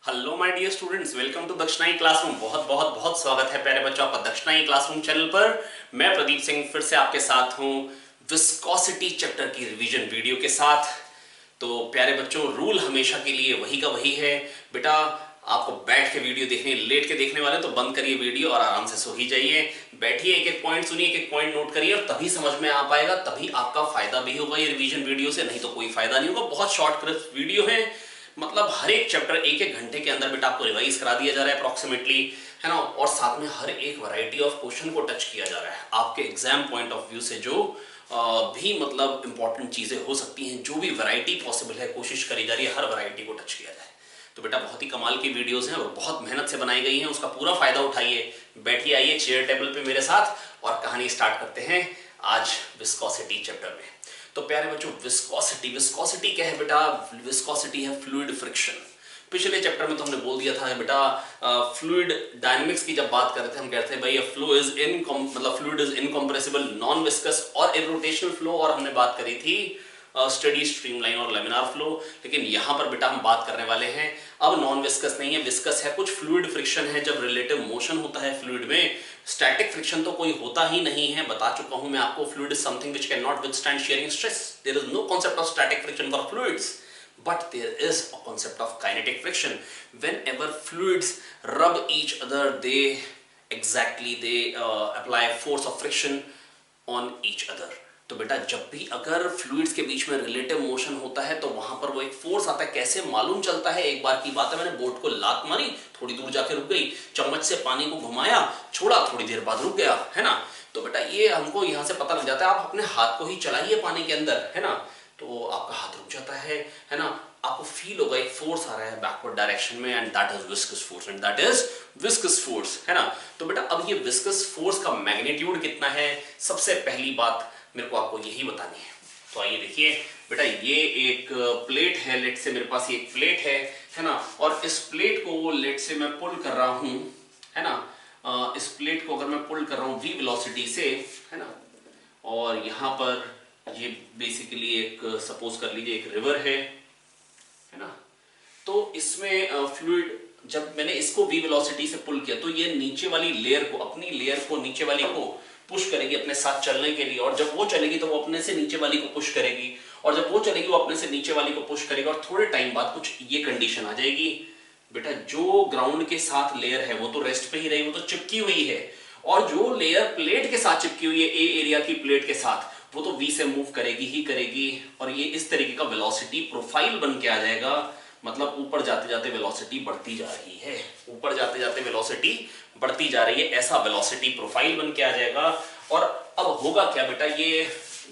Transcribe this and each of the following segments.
Hello my dear students, welcome to Dakshinai classroom. बहुत बहुत बहुत स्वागत है प्यारे बच्चों आपका दक्षिणाई क्लासरूम चैनल पर। मैं प्रदीप सिंह फिर से आपके साथ हूं विस्कोसिटी चैप्टर की रिवीजन वीडियो के साथ। तो प्यारे बच्चों, रूल हमेशा के लिए वही का वही है बेटा। आपको बैठ के वीडियो देखने, लेट के देखने वाले तो बंद करिए वीडियो और आराम से सो ही जाइए। बैठिए, एक एक पॉइंट सुनिए, एक एक पॉइंट नोट करिए और तभी समझ में आ पाएगा, तभी आपका फायदा भी होगा ये रिवीजन वीडियो से, नहीं तो कोई फायदा नहीं होगा। बहुत शॉर्ट क्रिस्प वीडियो है, मतलब हर एक चैप्टर एक एक घंटे के अंदर बेटा आपको रिवाइज करा दिया जा रहा है अप्रोक्सीमेटली, है ना। और साथ में हर एक वैरायटी ऑफ क्वेश्चन को टच किया जा रहा है आपके एग्जाम पॉइंट ऑफ व्यू से। जो भी मतलब इंपॉर्टेंट चीजें हो सकती हैं, जो भी वैरायटी पॉसिबल है, कोशिश करी जा रही है हर वैरायटी को टच किया जाए। तो बेटा बहुत ही कमाल की वीडियोस हैं और बहुत मेहनत से बनाई गई हैं, उसका पूरा फायदा उठाइए। बैठिए, आइए चेयर टेबल पे मेरे साथ और कहानी स्टार्ट करते हैं आज विस्कोसिटी चैप्टर में। तो प्यारे बच्चों, विस्कोसिटी विस्कोसिटी क्या है बेटा? विस्कोसिटी है फ्लूइड फ्रिक्शन। पिछले चैप्टर में तो हमने बोल दिया था बेटा, फ्लूइड डायनेमिक्स की जब बात कर रहे थे हम कहते हैं भाई flow is fluid is incompressible, non viscous और इरोटेशनल फ्लो, और हमने बात करी थी स्टडी स्ट्रीमलाइन और लेमिनार फ्लो। लेकिन यहां पर बेटा हम बात करने वाले हैं अब नॉन विस्कस नहीं है, विस्कस है। कुछ फ्लूइड फ्रिक्शन है जब रिलेटिव मोशन होता है फ्लूइड में। स्टैटिक फ्रिक्शन तो कोई होता ही नहीं है, बता चुका हूं मैं आपको। Fluid is something which can not withstand shearing stress. There is no concept of static friction for fluids, but there is a concept of kinetic friction. Whenever fluids rub each other, they apply force of friction on each other. तो बेटा जब भी अगर fluids के बीच में relative motion होता है तो वहां पर वो एक फोर्स आता है। कैसे मालूम चलता है? एक बार की बात है, मैंने बोट को लात मारी, थोड़ी दूर जाके रुक गई, चम्मच से पानी को घुमाया, छोड़ा, थोड़ी देर बाद रुक गया, है ना। तो बेटा ये हमको यहां से पता लग जाता है। आप अपने हाथ को ही चलाइए पानी के अंदर, है ना, तो आपका हाथ रुक जाता है ना। आपको फील होगा एक फोर्स आ रहा है बैकवर्ड डायरेक्शन में, and that is viscous force, and that is viscous force, है ना। तो बेटा अब ये विस्कस फोर्स का मैग्नीट्यूड कितना है, सबसे पहली बात मेरे को आपको यही बतानी है। तो आइए देखिए बेटा, ये एक प्लेट है, लेट से मेरे पास ये एक प्लेट है ना। और इस प्लेट को लेट से मैं पुल कर रहा हूं, है ना। इस प्लेट को अगर मैं पुल कर रहा हूं v वेलोसिटी से, है ना, और यहां पर ये बेसिकली एक सपोज कर लीजिए एक रिवर है ना। तो इसमें फ्लूइड, जब मैंने इसको v वेलोसिटी से पुल किया तो ये नीचे वाली लेयर को, अपनी लेयर को, नीचे वाली को पुश करेगी अपने साथ चलने के लिए। और जब वो चलेगी तो वो अपने से नीचे वाली को पुश करेगी, और जब वो चलेगी वो अपने से नीचे वाली को पुश करेगी। और थोड़े टाइम बाद कुछ ये कंडीशन आ जाएगी बेटा, जो ग्राउंड के साथ लेयर है वो तो रेस्ट पे ही रहेगी, वो तो चिपकी हुई है। और जो लेयर प्लेट के साथ चिपकी हुई है, ए एरिया की प्लेट के साथ, वो तो v से मूव करेगी ही करेगी। और ये इस तरीके का वेलोसिटी प्रोफाइल बन के आ जाएगा। मतलब ऊपर जाते जाते वेलोसिटी बढ़ती जा रही है, ऊपर जाते जाते वेलोसिटी बढ़ती जा रही है, ऐसा वेलोसिटी प्रोफाइल बन के आ जाएगा। और अब होगा क्या बेटा, ये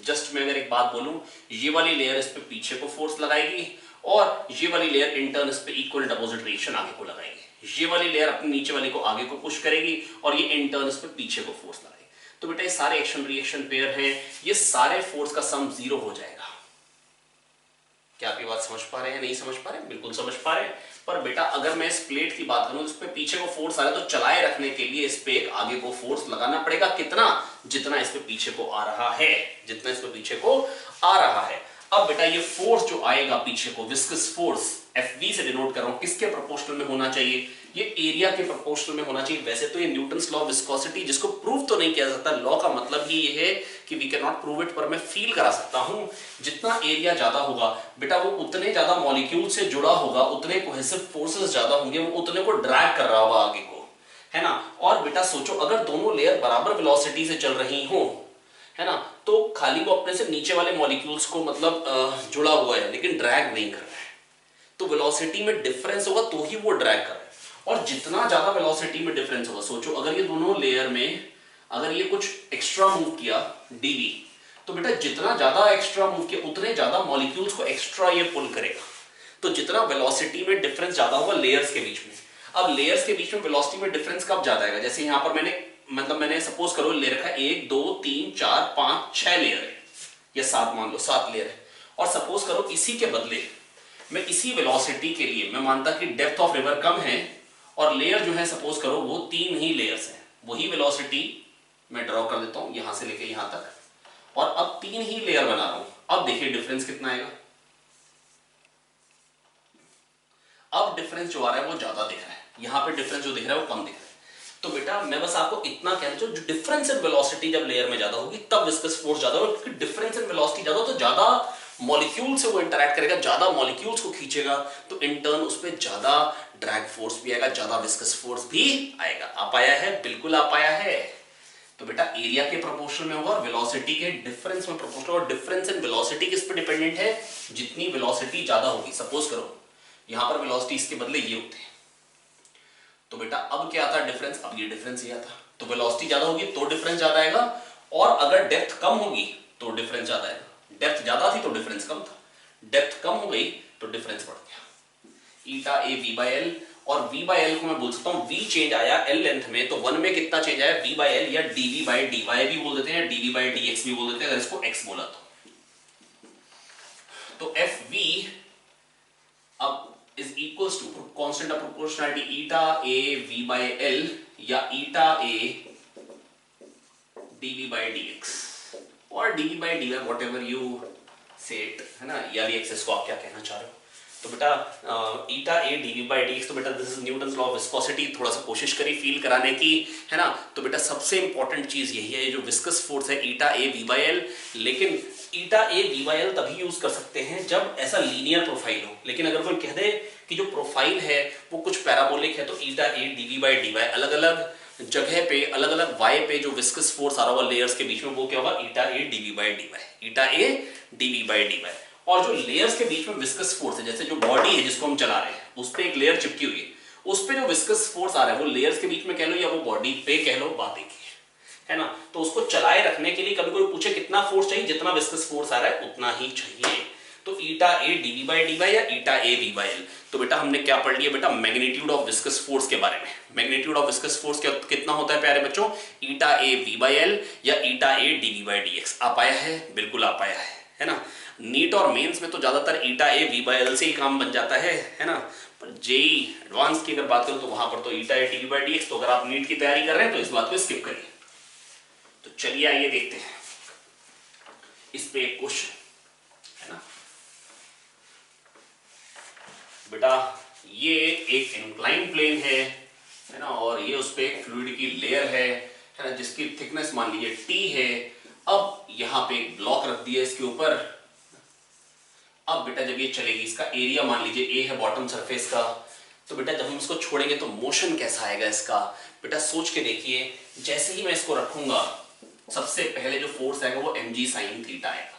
जस्ट मैं अगर एक बात बोलूं, ये वाली लेयर इस पे पीछे को फोर्स लगाएगी, और ये वाली लेयर इंटर्न इस पे इक्वल एंड अपोजिट रिएक्शन आगे को लगाएगी। ये वाली लेयर अपनी नीचे वाली को आगे को पुश करेगी, और ये इंटर्न इस पे पीछे को फोर्स लगाएगी। तो बेटा ये सारे एक्शन रिएक्शन पेयर हैं, ये सारे फोर्स का सम 0 हो जाएगा। क्या आप ये बात समझ पा रहे हैं? नहीं समझ पा रहे? बिल्कुल समझ पा रहे हैं। पर बेटा अगर मैं इस प्लेट की बात करूं, इस पे पीछे को फोर्स आ रहा है, तो चलाए रखने के लिए इस पे एक आगे को फोर्स लगाना पड़ेगा। कितना? जितना इस पे पीछे को आ रहा है, जितना इस पे पीछे को आ रहा है। अब बेटा ये फोर्स जो आएगा पीछे को, विस्कस फोर्स, एफवी से डिनोट कर रहा हूं, किसके प्रोपोर्शनल में होना चाहिए? ये एरिया के प्रोपोर्शनल में होना चाहिए। वैसे तो ये न्यूटन्स लॉ ऑफ विस्कोसिटी, जिसको प्रूव तो नहीं किया जा सकता, लॉ का मतलब ही ये है कि we can not prove it, पर मैं फील करा सकता हूं। जितना एरिया ज्यादा होगा बेटा, वो उतने ज्यादा मॉलिक्यूल से जुड़ा होगा, उतने कोहेसिव फोर्सेस ज्यादा होंगे, वो उतने को ड्रैग कर रहा होगा आगे को, है ना। और बेटा सोचो, अगर दोनों लेयर बराबर वेलोसिटी से चल रही हो, है ना, तो खाली वो अपने से नीचे वाले मॉलिक्यूल्स को मतलब जुड़ा हुआ है, लेकिन ड्रैग नहीं कर रहा है। तो वेलोसिटी में डिफरेंस होगा तो ही वो ड्रैग कर रहा है। और जितना ज्यादा वेलोसिटी में डिफरेंस होगा, सोचो अगर ये दोनों लेयर में अगर ये कुछ एक्स्ट्रा मूव किया dv, तो बेटा जितना ज्यादा एक्स्ट्रा मूव किया उतने ज्यादा मॉलिक्यूल्स को एक्स्ट्रा ये पुल करेगा। तो जितना वेलोसिटी में डिफरेंस ज्यादा होगा लेयर्स के बीच में, अब लेयर्स के बीच में वेलोसिटी में डिफरेंस कब ज्यादा आएगा? जैसे यहां पर मैंने सपोज करो ले रखा है 1 2 3 4 5 6 लेयर है, या 7 मान लो, 7 लेयर है। और सपोज करो इसी के बदले मैं इसी वेलोसिटी के लिए मैं मानता कि डेप्थ ऑफ रिवर कम है, और लेयर जो है सपोज करो वो 3 ही लेयर्स हैं, वही वेलोसिटी मैं ड्रॉ कर देता हूं यहां से लेके यहां तक, और अब 3 ही लेयर बना रहा हूं। अब देखिए डिफरेंस कितना आएगा। अब डिफरेंस जो आ रहा है वो ज्यादा दिख रहा है, यहाँ पे डिफरेंस जो दिख रहा है वो कम दिख रहा है। तो बेटा मैं बस आपको इतना कहना चाहूँ, जो डिफरेंस इन वेलोसिटी जब लेयर में ज्यादा होगी तब विस्कस फोर्स ज्यादा होगा, क्योंकि डिफरेंस इन वेलोसिटी ज्यादा हो तो ज्यादा मॉलिक्यूल से वो इंटरैक्ट करेगा, ज्यादा मॉलिक्यूल्स को खींचेगा, तो इन टर्न उस पर ज्यादा ड्रैग फोर्स भी आएगा, ज्यादा विस्कस फोर्स भी आएगा। आ पाया है? बिल्कुल आ पाया है। तो बेटा एरिया के प्रोपोर्शनल में होगा और वेलोसिटी के डिफरेंस में प्रोपोर्शनल। और डिफरेंस इन वेलोसिटी किस पे डिपेंडेंट है? जितनी वेलोसिटी ज्यादा होगी, सपोज करो यहां पर वेलोसिटी इसके बदले ये होते हैं, तो बेटा अब क्या आता है डिफरेंस? अब ये डिफरेंस ये आता। तो वेलोसिटी ज्यादा होगी तो डिफरेंस ज्यादा आएगा, और अगर डेप्थ कम होगी तो डिफरेंस ज्यादा आएगा। डेप्थ ज्यादा थी तो डिफरेंस कम था, डेप्थ कम हो गई तो डिफरेंस बढ़ गया। ईटा ए वी बाई एल, और v बाई एल को मैं बोल सकता हूं v चेंज आया l लेंथ में, तो 1 में कितना चेंज आया v बाई एल, या dv बाई dy भी बोल देते हैं, या dv बाई dx भी बोल देते हैं अगर इसको x बोला तो fv अब is equals to constant of proportionality eta a v by L या eta a dv by dx और dv by dy, whatever you say it, है ना, या भी एक्सेस को आप क्या कहना चाह रहे हो। तो बेटा ईटा A DV by D x, तो बेटा this is Newton's law of viscosity, थोड़ा सा कोशिश करी फील कराने की, है ना। तो बेटा सबसे इंपॉर्टेंट चीज यही है, जो विस्कस फोर्स है ईटा ए वी बाई एल। लेकिन ईटा ए वी बाई एल तभी यूज कर सकते हैं जब ऐसा लीनियर प्रोफाइल हो, लेकिन अगर कोई कह दे कि जो प्रोफाइल है वो कुछ पैराबोलिक है, तो ईटा A DV by D Y अलग अलग जगह पे, अलग अलग वाई पे जो विस्कस फोर्स आ रहा होगा लेयर्स के बीच में, वो क्या होगा? Eta A DV by D Y, eta A DV by D Y. और जो लेयर्स के बीच में विस्कस फोर्स है, जैसे जो बॉडी है जिसको हम चला रहे हैं उस पे एक लेयर चिपकी हुई है, उस पे जो विस्कस फोर्स आ रहा है वो लेयर्स के बीच में कह लो या वो बॉडी पे कह लो, बात एक है ना। तो उसको चलाए रखने के लिए कभी कोई पूछे कितना फोर्स चाहिए, जितना विस्कस फोर्स आ रहा है उतना ही चाहिए। तो ईटा A DV by D Y या ईटा ए वी बाई एल। तो बेटा हमने क्या पढ़ लिया बेटा? मैग्नीट्यूड ऑफ विस्कस फोर्स के बारे में। मैग्नीट्यूड ऑफ विस्कस फोर्स कितना होता है प्यारे बच्चों? ईटा ए वी बाई एल या ईटा A DV by D x. आ पाया है? बिल्कुल आ पाया है ना। नीट और मेंस में तो ज्यादातर ईटा ए वी बाई एल से ही काम बन जाता है ना। पर जेई एडवांस की अगर बात करूं तो वहां पर तो ईटा A DV by D x. तो अगर आप नीट की तैयारी कर रहे हैं तो इस बात को स्किप करिए। तो चलिए आइए देखते हैं इस पे एक क्वेश्चन, है ना बेटा। ये एक इंक्लाइन प्लेन है ना, और ये उस पे एक फ्लूइड की लेयर है ना, जिसकी थिकनेस मान लीजिए t है। अब यहां पे एक ब्लॉक रख दिया इसके ऊपर। अब बेटा जब ये चलेगी, इसका एरिया मान लीजिए a है बॉटम सरफेस का, तो बेटा जब हम इसको छोड़ेंगे तो मोशन कैसा आएगा इसका? बेटा सोच के देखिए, जैसे ही मैं इसको रखूंगा सबसे पहले जो फोर्स आएगा वो mg sin थीटा आएगा,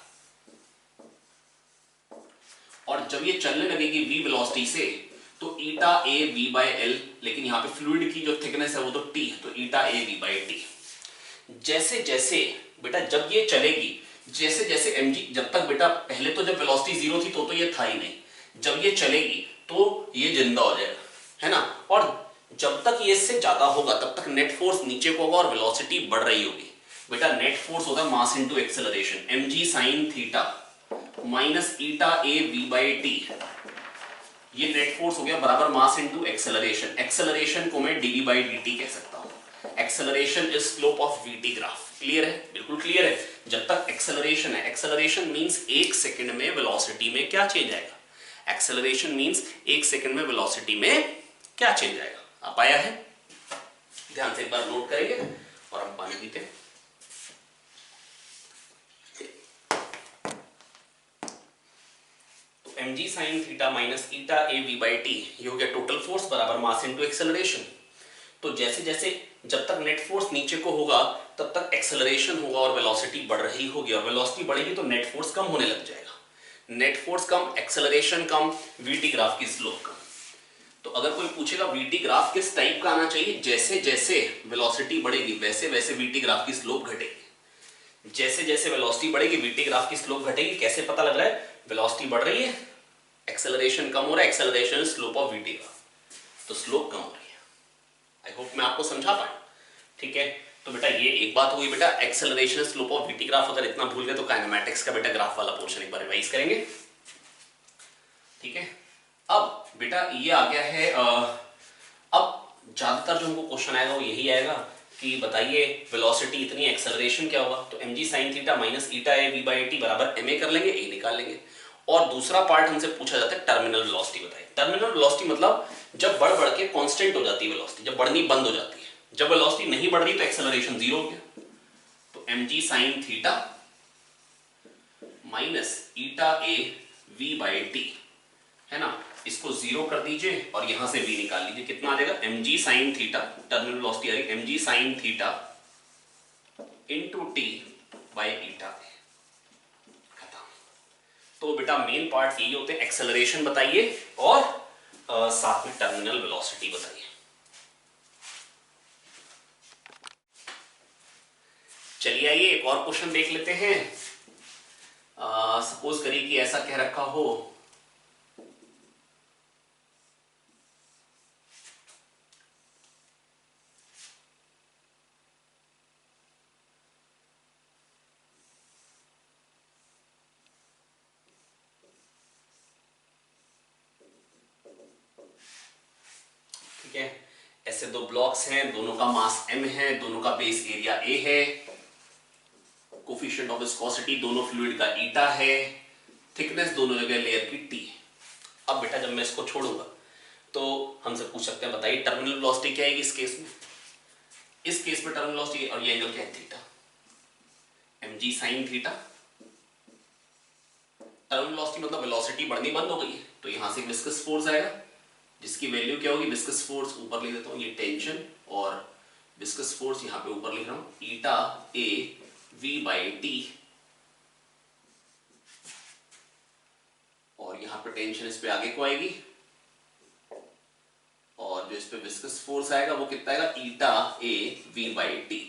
और जब ये चलने लगेगी v वेलोसिटी से तो ईटा ए वी बाई एल, लेकिन यहाँ पे फ्लूइड की जो थिकनेस है वो तो t है, तो ईटा ए वी बाई टी। जैसे जैसे बेटा जब ये चलेगी, जैसे जैसे mg, जब तक बेटा पहले तो जब वेलोसिटी जीरो थी तो ये था ही नहीं, जब ये चलेगी तो ये जिंदा हो जाएगा, है ना। और जब तक ये इससे ज्यादा होगा तब तक नेट फोर्स नीचे को होगा और वेलोसिटी बढ़ रही होगी। बेटा नेट फोर्स होगा mass into acceleration, mg sin theta minus eta A V by T. ये नेट फोर्स हो गया बराबर मास इनटू एक्सेलरेशन। एक्सेलरेशन को मैं dv बाई dt कह सकता हूं। Acceleration is slope of vt graph. Clear है? बिल्कुल क्लियर है। जब तक एक्सेलरेशन है, एक्सेलरेशन मींस एक सेकंड में वेलोसिटी में क्या चेंज आएगा? एक्सेलरेशन मींस एक सेकंड में वेलोसिटी में क्या चेंज आएगा? आप आया है? ध्यान से एक बार नोट करेंगे और हम पानी पीते हैं। तो mg sin theta minus eta A V by T, ये हो गया टोटल फोर्स बराबर मास इनटू एक्सेलरेशन। तो जैसे जैसे जब तक नेट फोर्स नीचे को होगा तब तक एक्सेलरेशन होगा और वेलोसिटी बढ़ रही होगी, और वेलोसिटी बढ़ेगी तो नेट फोर्स कम होने लग जाएगा। नेट फोर्स कम, एक्सेलरेशन कम, वीटी ग्राफ की स्लोप कम। तो अगर कोई पूछेगा वीटी ग्राफ किस टाइप का आना चाहिए? जैसे जैसे वेलोसिटी बढ़ेगी वैसे वैसे वीटी ग्राफ की स्लोप घटेगी। जैसे जैसे वेलोसिटी बढ़ेगी वीटी ग्राफ की स्लोप घटेगी। कैसे पता लग रहा है? वेलोसिटी बढ़ रही है, एक्सेलरेशन कम हो रहा है, acceleration slope of VT graph, तो स्लोप कम हो रही है। आई होप मैं आपको समझा पाया। ठीक है, तो बेटा ये एक बात हुई बेटा acceleration slope of VT graph. अगर इतना भूल गए तो काइनेमैटिक्स का बेटा ग्राफ वाला पोर्शन एक बार रिवाइज करेंगे। ठीक है, अब बेटा ये आ गया है। अब ज्यादातर जो हमको क्वेश्चन आएगा वो यही आएगा कि बताइए वेलोसिटी इतनी, एक्सेलरेशन क्या होगा? तो mg sin theta minus eta A V by T बराबर ma कर लेंगे, a निकाल लेंगे। और दूसरा पार्ट हमसे पूछा जाता है टर्मिनल वेलोसिटी बताइए। टर्मिनल वेलोसिटी मतलब जब बढ़ बढ़ के कांस्टेंट हो जाती है वेलोसिटी, जब बढ़नी बंद हो जाती है। जब वेलोसिटी नहीं बढ़ रही तो एक्सेलरेशन जीरो हो गया, तो mg sin theta minus eta A v by T, है ना, इसको जीरो कर दीजिए और यहां से v निकाल लीजिए। कितना आ जाएगा mg sin theta, terminal velocity आ रही mg sin theta into T by eta A. खत्म। तो बेटा मेन पार्ट यही होते हैं, एक्सेलरेशन बताइए और साथ में टर्मिनल वेलोसिटी बताइए। चलिए आइए एक और क्वेश्चन देख लेते हैं। सपोज करिए कि ऐसा कह रखा हो ठीक है, ऐसे दो ब्लॉक्स हैं, दोनों का मास m है, दोनों का बेस एरिया a है, कोफिशिएंट ऑफ विस्कोसिटी दोनों फ्लूइड का ईटा है, थिकनेस दोनों जगह लेयर की t है। अब बेटा जब मैं इसको छोड़ूंगा तो हमसे पूछ सकते हैं बताइए टर्मिनल वेलोसिटी क्या आएगी इस केस में। इस केस में टर्मिनल वेलोसिटी और ये एंगल क्या है theta, mg sin theta. Terminal velocity मतलब वेलोसिटी बढ़नी बंद हो गई है, तो यहां से विस्कस फोर्स आएगा जिसकी वैल्यू क्या होगी, विस्कस फोर्स ऊपर लिख देता हूं, ये टेंशन, और विस्कस फोर्स यहां पे ऊपर लिख रहा हूं ईटा ए v बाई टी, और यहां पे टेंशन इस पे आगे को आएगी, और जो इस पे विस्कस फोर्स आएगा वो कितना आएगा ईटा ए v बाई टी।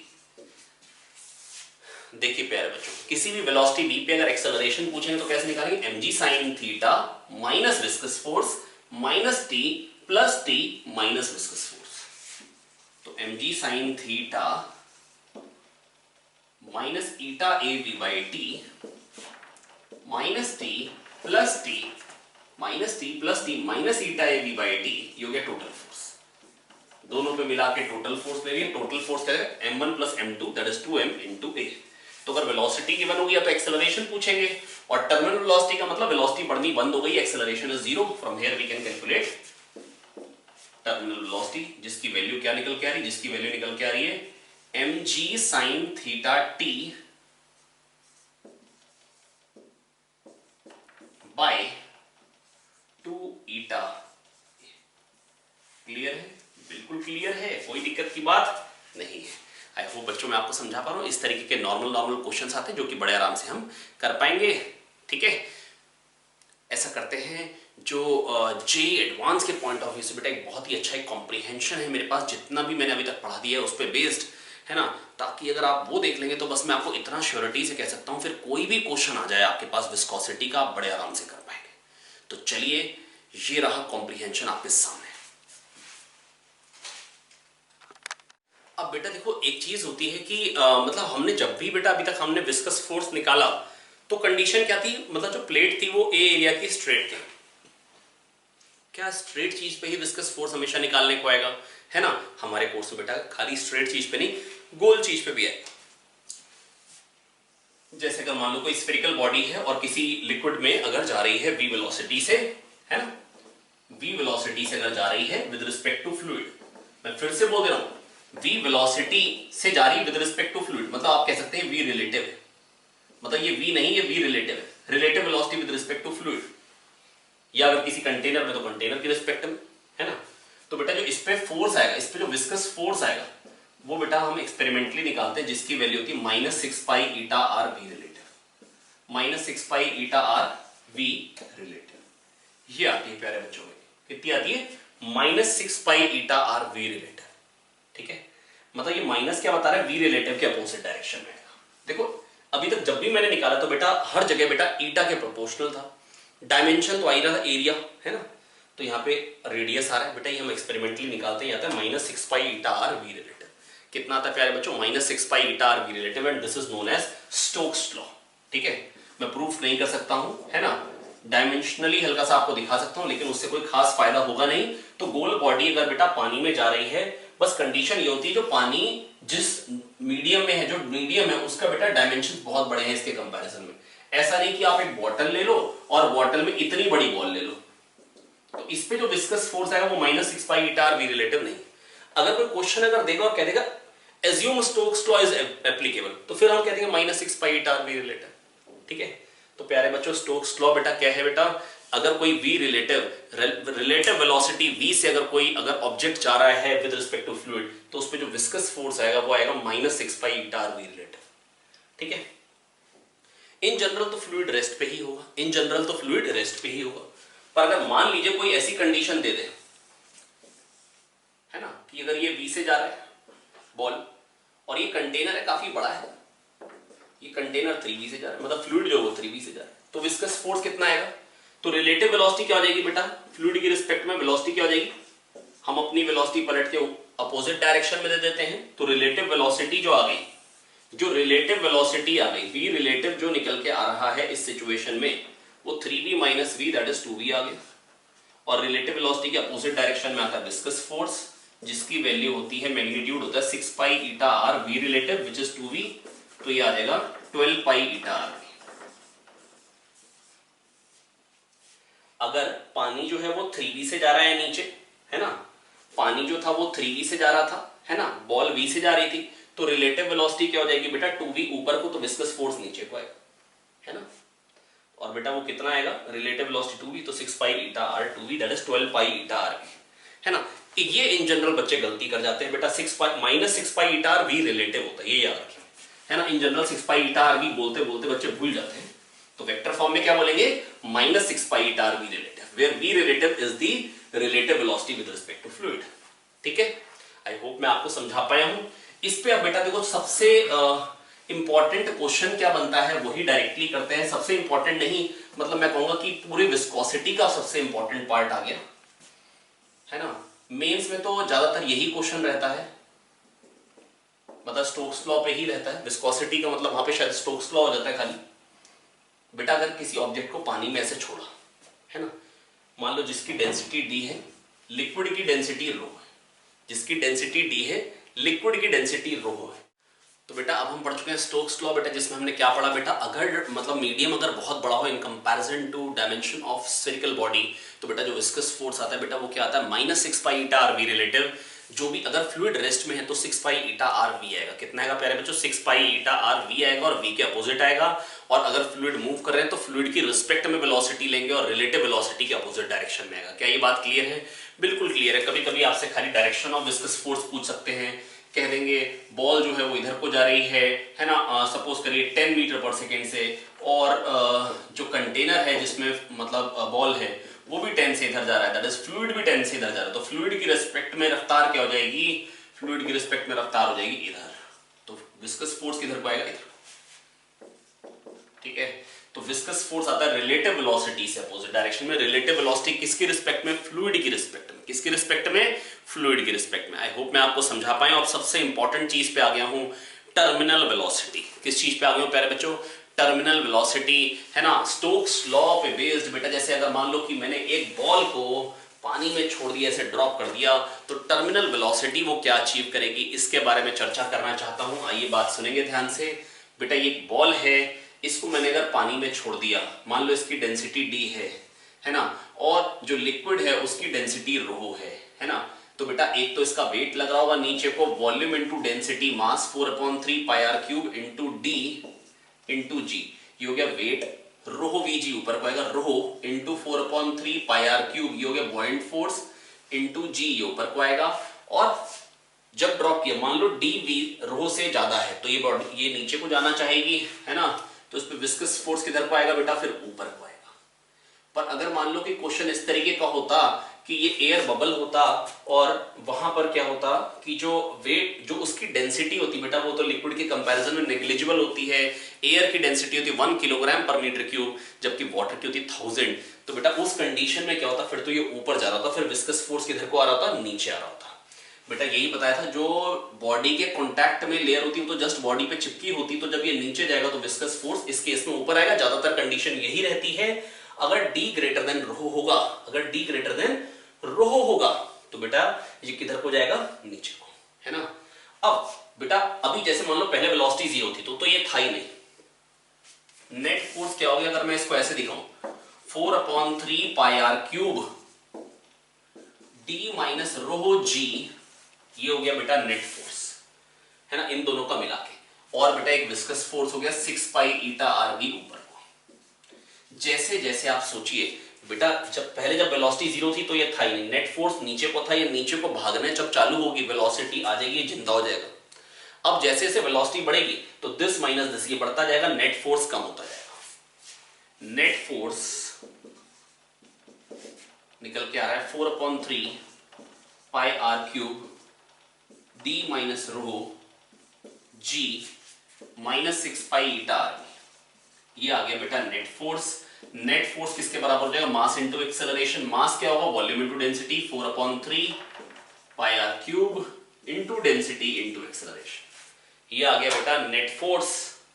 देखिए प्यारे बच्चों, किसी भी वेलोसिटी v पे अगर एक्सेलरेशन पूछेंगे तो कैसे निकालेंगे, mg sin theta minus viscous force minus T plus T minus viscous force. तो mg sin theta minus eta A v by T minus T plus T minus T plus T minus eta A v by T, ये हो गया total force. दोनों पे मिला के total force ले लिए, टोटल फोर्स क्या है m1 plus m2 that is 2m into a। तो अगर वेलोसिटी गिवन होगी या तो एक्सेलरेशन पूछेंगे, और टर्मिनल वेलोसिटी का मतलब वेलोसिटी बढ़नी बंद हो गई, acceleration is zero. From here we can calculate terminal velocity जिसकी वैल्यू क्या निकल के आ रही है, जिसकी वैल्यू निकल के आ रही है mg sin theta t by 2 eta. Clear है, बिल्कुल क्लियर है, कोई दिक्कत की बात नहीं है। आई होप बच्चों मैं आपको समझा पा रहा हूं। इस तरीके के नॉर्मल क्वेश्चंस आते हैं जो कि बड़े आराम से हम कर पाएंगे। ठीक है, ऐसा करते हैं जो जे एडवांस के पॉइंट ऑफ व्यू से बेटा एक बहुत ही अच्छा एक कॉम्प्रिहेंशन है मेरे पास, जितना भी मैंने अभी तक पढ़ा दिया है उस पर बेस्ड है ना, ताकि अगर आप वो देख लेंगे तो बस मैं आपको इतना श्योरिटी से कह सकता हूं फिर कोई भी क्वेश्चन आ जाए आपके पास विस्कोसिटी का, आप बड़े आराम से कर पाएंगे। तो चलिए ये रहा कॉम्प्रिहेंशन आपके सामने। अब बेटा देखो एक चीज होती है कि मतलब हमने जब भी बेटा अभी तक हमने विस्कस फोर्स निकाला तो कंडीशन क्या थी, मतलब जो प्लेट थी वो ए एरिया की स्ट्रेट थी। क्या स्ट्रेट चीज पे ही विस्कस फोर्स हमेशा निकालने को आएगा, है ना। हमारे कोर्स में बेटा खाली स्ट्रेट चीज पे नहीं, गोल चीज पे भी है। जैसे अगर मान लो कोई स्फेरिकल बॉडी है और किसी लिक्विड में अगर जा रही है v वेलोसिटी से, है ना, v वेलोसिटी से अगर जा रही है विद रिस्पेक्ट टू फ्लूइड, मैं फिर से बोल दे रहा हूं v वेलोसिटी से जा रही है विद रिस्पेक्ट टू फ्लूइड, मतलब आप कह सकते हैं v रिलेटिव है, मतलब ये v नहीं, ये v रिलेटिव है, relative velocity with respect to fluid. या अगर किसी कंटेनर में तो कंटेनर की रिस्पेक्ट में, है ना। तो बेटा जो इस पे फोर्स आएगा, इस पे जो विस्कस फोर्स आएगा वो बेटा हम एक्सपेरिमेंटली निकालते हैं जिसकी वैल्यू होती है -6 pi eta are V relative, -6 pi eta are V relative. ये आती है प्यारे बच्चों में, कितनी आती है -6 pi eta are V relative. ठीक है, मतलब ये माइनस क्या बता रहा है, वी रिलेटिव के अपोजिट डायरेक्शन में। देखो अभी तक जब भी मैंने निकाला तो बेटा हर जगह बेटा ईटा के प्रोपोर्शनल था, डायमेंशन तो आ ही रहा था एरिया, है ना। तो यहाँ पे रेडियस आ रहा है बेटा, ये हम एक्सपेरिमेंटली निकालते हैं, आता है -6 pi eta are V relative. कितना आता है प्यारे बच्चों, -6 pi eta are V relative, and this is known as Stokes law. ठीक है, मैं प्रूफ नहीं कर सकता हूं, है ना, डायमेंशनली हल्का सा आपको दिखा सकता हूं, लेकिन उससे कोई खास फायदा होगा नहीं। तो गोल बॉडी अगर बेटा पानी में जा रही है, बस कंडीशन ये होती है जो पानी जिस मीडियम में है, जो मीडियम है उसका बेटा डायमेंशन बहुत बड़े हैं इसके कंपैरिजन में। ऐसा नहीं कि आप एक बॉटल ले लो और बॉटल में इतनी बड़ी बॉल ले लो, तो तो इस पे जो विस्कस फोर्स आएगा वो -6 pi eta are V relative नहीं। अगर कोई क्वेश्चन अगर देगा और कह देगा assume Stokes law is applicable, तो फिर हम कह देंगे -6 pi eta are V relative. ठीक है, तो प्यारे बच्चों स्टोक्स लॉ बेटा क्या है बेटा, अगर कोई v रिलेटिव वेलोसिटी v से अगर ऑब्जेक्ट जा रहा है विद रिस्पेक्ट टू फ्लूइड, तो उस पे जो विस्कस फोर्स आएगा वो आएगा -6 pi eta are V relative. ठीक है, इन जनरल तो फ्लूइड रेस्ट पे ही होगा, इन जनरल तो फ्लूइड रेस्ट पे ही होगा। पर अगर मान लीजिए कोई ऐसी कंडीशन दे दे, है ना, कि अगर ये v से जा रहा है बॉल और ये कंटेनर है काफी बड़ा है, ये कंटेनर 3v से जा रहा है, मतलब फ्लूइड जो वो 3v से जा रहा है, तो विस्कस फोर्स कितना आएगा, तो रिलेटिव वेलोसिटी क्या हो जाएगी बेटा, फ्लूइड की रिस्पेक्ट में वेलोसिटी क्या हो जाएगी, हम अपनी वेलोसिटी पलट के अपोजिट डायरेक्शन में दे देते हैं, तो रिलेटिव वेलोसिटी जो आ गई, जो रिलेटिव वेलोसिटी आ गई, v रिलेटिव जो निकल के आ रहा है इस सिचुएशन में, वो 3v minus v that is 2v आ गया। और रिलेटिव वेलोसिटी के अपोजिट डायरेक्शन में आता है विस्कस फोर्स, जिसकी वैल्यू होती है, मैग्नीट्यूड होता है 6 pi eta are v relative which is 2v, तो ये आ जाएगा 12 पाई ईटा आर। अगर पानी जो है वो 3v से जा रहा है नीचे, है ना, पानी जो था वो 3v से जा रहा था, है ना, बॉल v से जा रही थी, तो रिलेटिव वेलोसिटी क्या हो जाएगी बेटा 2v ऊपर को, तो विस्कस फोर्स नीचे को आएगा, है ना, और बेटा वो कितना आएगा, रिलेटिव वेलोसिटी 2v, तो 6 pi eta R 2v that is 12 pi eta R, है ना। ये इन जनरल बच्चे गलती कर जाते हैं बेटा, -6 pi eta are v relative होता है, ये याद रखिए, है ना। In general 6 pi eta are v बोलते बोलते बच्चे भूल जाते हैं, तो वेक्टर फॉर्म में क्या बोलेंगे, -6 pi eta are v relative, where v relative is the relative velocity with respect to fluid. ठीक है, आई होप मैं आपको समझा पाया हूं। इस पे अब बेटा देखो सबसे इंपॉर्टेंट क्वेश्चन क्या बनता है वही डायरेक्टली करते हैं। सबसे इंपॉर्टेंट नहीं, मतलब मैं कहूंगा कि पूरी विस्कोसिटी का सबसे इंपॉर्टेंट पार्ट आ गया, है ना। मेंस में तो ज्यादातर यही क्वेश्चन रहता है, मतलब स्टोक्स लॉ पे ही रहता है, विस्कोसिटी का मतलब वहां पे शायद स्टोक्स लॉ हो जाता है खाली। बेटा अगर किसी ऑब्जेक्ट को पानी में ऐसे छोड़ा, है ना, मान लो जिसकी डेंसिटी d है, लिक्विड की डेंसिटी रो है, जिसकी डेंसिटी d है, लिक्विड की डेंसिटी रो है, तो बेटा अब हम पढ़ चुके हैं स्टोक्स लॉ बेटा, जिसमें हमने क्या पढ़ा बेटा, अगर मतलब मीडियम अगर बहुत बड़ा हो in comparison to dimension of spherical body, तो बेटा जो विस्कस फोर्स आता है बेटा वो क्या आता है, -6 pi eta are V relative. जो भी अगर फ्लूइड रेस्ट में है तो 6 पाई ईटा आर वी आएगा, कितना आएगा प्यारे बच्चों, 6 पाई ईटा आर वी आएगा, और v के अपोजिट आएगा। और अगर फ्लूइड मूव कर रहे हैं तो फ्लूइड की रिस्पेक्ट में वेलोसिटी लेंगे और रिलेटिव वेलोसिटी के अपोजिट डायरेक्शन में आएगा। क्या ये बात क्लियर है? बिल्कुल क्लियर है। कभी कभी आपसे खाली डायरेक्शन ऑफ विस्कस फोर्स पूछ सकते हैं, कह देंगे बॉल जो है वो इधर को जा रही है ना, सपोज करिए 10 मीटर पर सेकेंड से, और जो कंटेनर है जिसमें मतलब बॉल है वो भी 10 से इधर जा रहा है, दैट इज फ्लूइड भी 10 से इधर जा रहा है, तो फ्लूइड की रिस्पेक्ट में रफ्तार क्या हो जाएगी, फ्लूइड की रिस्पेक्ट में रफ्तार हो जाएगी इधर, तो विस्कस फोर्स किधर को आएगा, इधर। ठीक है, तो विस्कस फोर्स आता है रिलेटिव वेलोसिटी से अपोजिट डायरेक्शन में। रिलेटिव वेलोसिटी किसकी रिस्पेक्ट में, फ्लूइड की रिस्पेक्ट में। किसकी रिस्पेक्ट में, फ्लूइड की रिस्पेक्ट में। आई होप मैं आपको समझा पाया। और सबसे इंपॉर्टेंट चीज पे आ गया हूं, टर्मिनल वेलोसिटी। किस चीज पे आ गया हूं प्यारे बच्चों, टर्मिनल वेलोसिटी, है ना। स्टोक्स लॉ पे बेस्ड बेटा, जैसे अगर मान लो कि मैंने एक बॉल को पानी में छोड़ दिया, ऐसे ड्रॉप कर दिया, तो टर्मिनल वेलोसिटी वो क्या अचीव करेगी, इसके बारे में चर्चा करना चाहता हूं। आइए बात सुनेंगे ध्यान से। बेटा ये एक बॉल है, इसको मैंने अगर पानी में छोड़ दिया, मान लो इसकी डेंसिटी d है ना, और जो लिक्विड है उसकी डेंसिटी रो है ना। तो बेटा एक तो इसका वेट लग रहा होगा नीचे को, volume into density mass 4/3 pi are cube into D into G, ये हो गया वेट, रो वी जी ऊपर को आएगा, rho into 4/3 pi are cube, ये हो गया बॉइंट फोर्स, इंटू जी ये ऊपर को आएगा। और जब ड्रॉप किया, मान लो डी वी रो से ज्यादा है, तो ये बॉडी ये नीचे को जाना चाहेगी, है ना, तो इस पे विस्कस फोर्स किधर को आएगा बेटा, फिर ऊपर को आएगा। पर अगर मान लो कि क्वेश्चन इस तरीके का होता कि ये एयर बबल होता, और वहां पर क्या होता कि जो वेट, जो उसकी डेंसिटी होती बेटा, वो तो लिक्विड के कंपैरिजन में नेग्लिजिबल होती है। एयर की डेंसिटी होती 1 किलोग्राम पर मीटर क्यूब, जबकि वाटर की होती 1000। तो बेटा उस कंडीशन में क्या होता, फिर तो ये ऊपर जा रहा था, फिर विस्कस फोर्स किधर को आ रहा था, नीचे आ रहा था। बेटा यही बताया था, जो बॉडी के कांटेक्ट में लेयर होती है तो जस्ट बॉडी पे चिपकी होती, तो जब ये नीचे जाएगा तो विस्कस फोर्स इस केस में ऊपर आएगा। ज्यादातर कंडीशन यही रहती है। अगर d ग्रेटर देन रो होगा, अगर d ग्रेटर देन रो होगा, तो बेटा ये किधर को जाएगा, नीचे को, है ना। अब बेटा अभी जैसे मान लो पहले वेलोसिटी 0 थी, तो ये था ही नहीं। नेट फोर्स क्या हो गया, अगर मैं इसको ऐसे दिखाऊं, 4/3 pi are cube D minus rho G, ये हो गया बेटा नेट फोर्स, है ना, इन दोनों का मिला के। और बेटा एक विस्कस फोर्स हो गया 6 पाई ईटा आर वी ऊपर को। जैसे जैसे आप सोचिए बेटा, जब वेलोसिटी जीरो थी तो ये था ही नहीं, नेट फोर्स नीचे को था, ये नीचे को भागने जब चालू होगी वेलोसिटी आ जाएगी, जिंदा हो जाएगा। अब जैसे जैसे वेलोसिटी बढ़ेगी तो दिस माइनस दिस, ये बढ़ता जाएगा, नेट फोर्स कम होता जाएगा। नेट फोर्स निकल के आ रहा है 4/3 pi are cube D minus rho G minus 6 pi eta R. ये आ गया बेटा नेट फोर्स। नेट फोर्स किसके बराबर हो जाएगा? Mass into acceleration. मास क्या होगा? Volume into density, 4/3 pi are cube into density into acceleration. ये आ गया बेटा नेट फोर्स,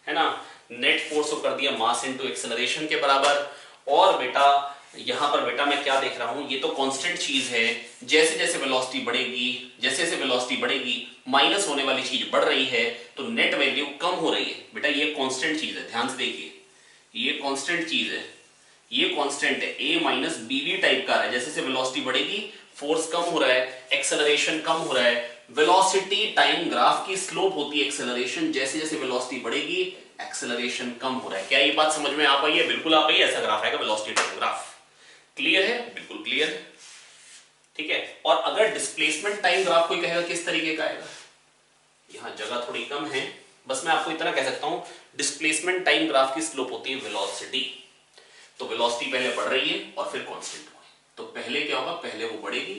है ना। नेट फोर्स को कर दिया मास इंटू एक्सेलरेशन के बराबर। और बेटा यहां पर बेटा मैं क्या देख रहा हूं, ये तो कांस्टेंट चीज है। जैसे जैसे वेलोसिटी बढ़ेगी, जैसे जैसे वेलोसिटी बढ़ेगी, माइनस होने वाली चीज बढ़ रही है तो नेट वैल्यू कम हो रही है। बेटा ये कांस्टेंट चीज है, ध्यान से देखिए, ये कांस्टेंट चीज है, ये कांस्टेंट है, ए माइनस बीवी टाइप का है। जैसे जैसे वेलोसिटी बढ़ेगी फोर्स कम हो रहा है, एक्सेलरेशन कम हो रहा है। वेलोसिटी टाइम ग्राफ की स्लोप होती है एक्सेलरेशन, जैसे जैसे वेलोसिटी बढ़ेगी एक्सेलरेशन कम हो रहा है। क्या ये बात समझ में आ पाई है? बिल्कुल आ पाई है। ऐसा ग्राफ आएगा वेलोसिटी टाइम ग्राफ। क्लियर है? बिल्कुल क्लियर है, ठीक है। और अगर डिस्प्लेसमेंट टाइम ग्राफ कोई कहेगा किस तरीके का आएगा, यहां जगह थोड़ी कम है, बस मैं आपको इतना कह सकता हूं, डिस्प्लेसमेंट टाइम ग्राफ की स्लोप होती है वेलोसिटी। तो वेलोसिटी पहले बढ़ रही है और फिर कांस्टेंट होगी, तो पहले क्या होगा, पहले वो बढ़ेगी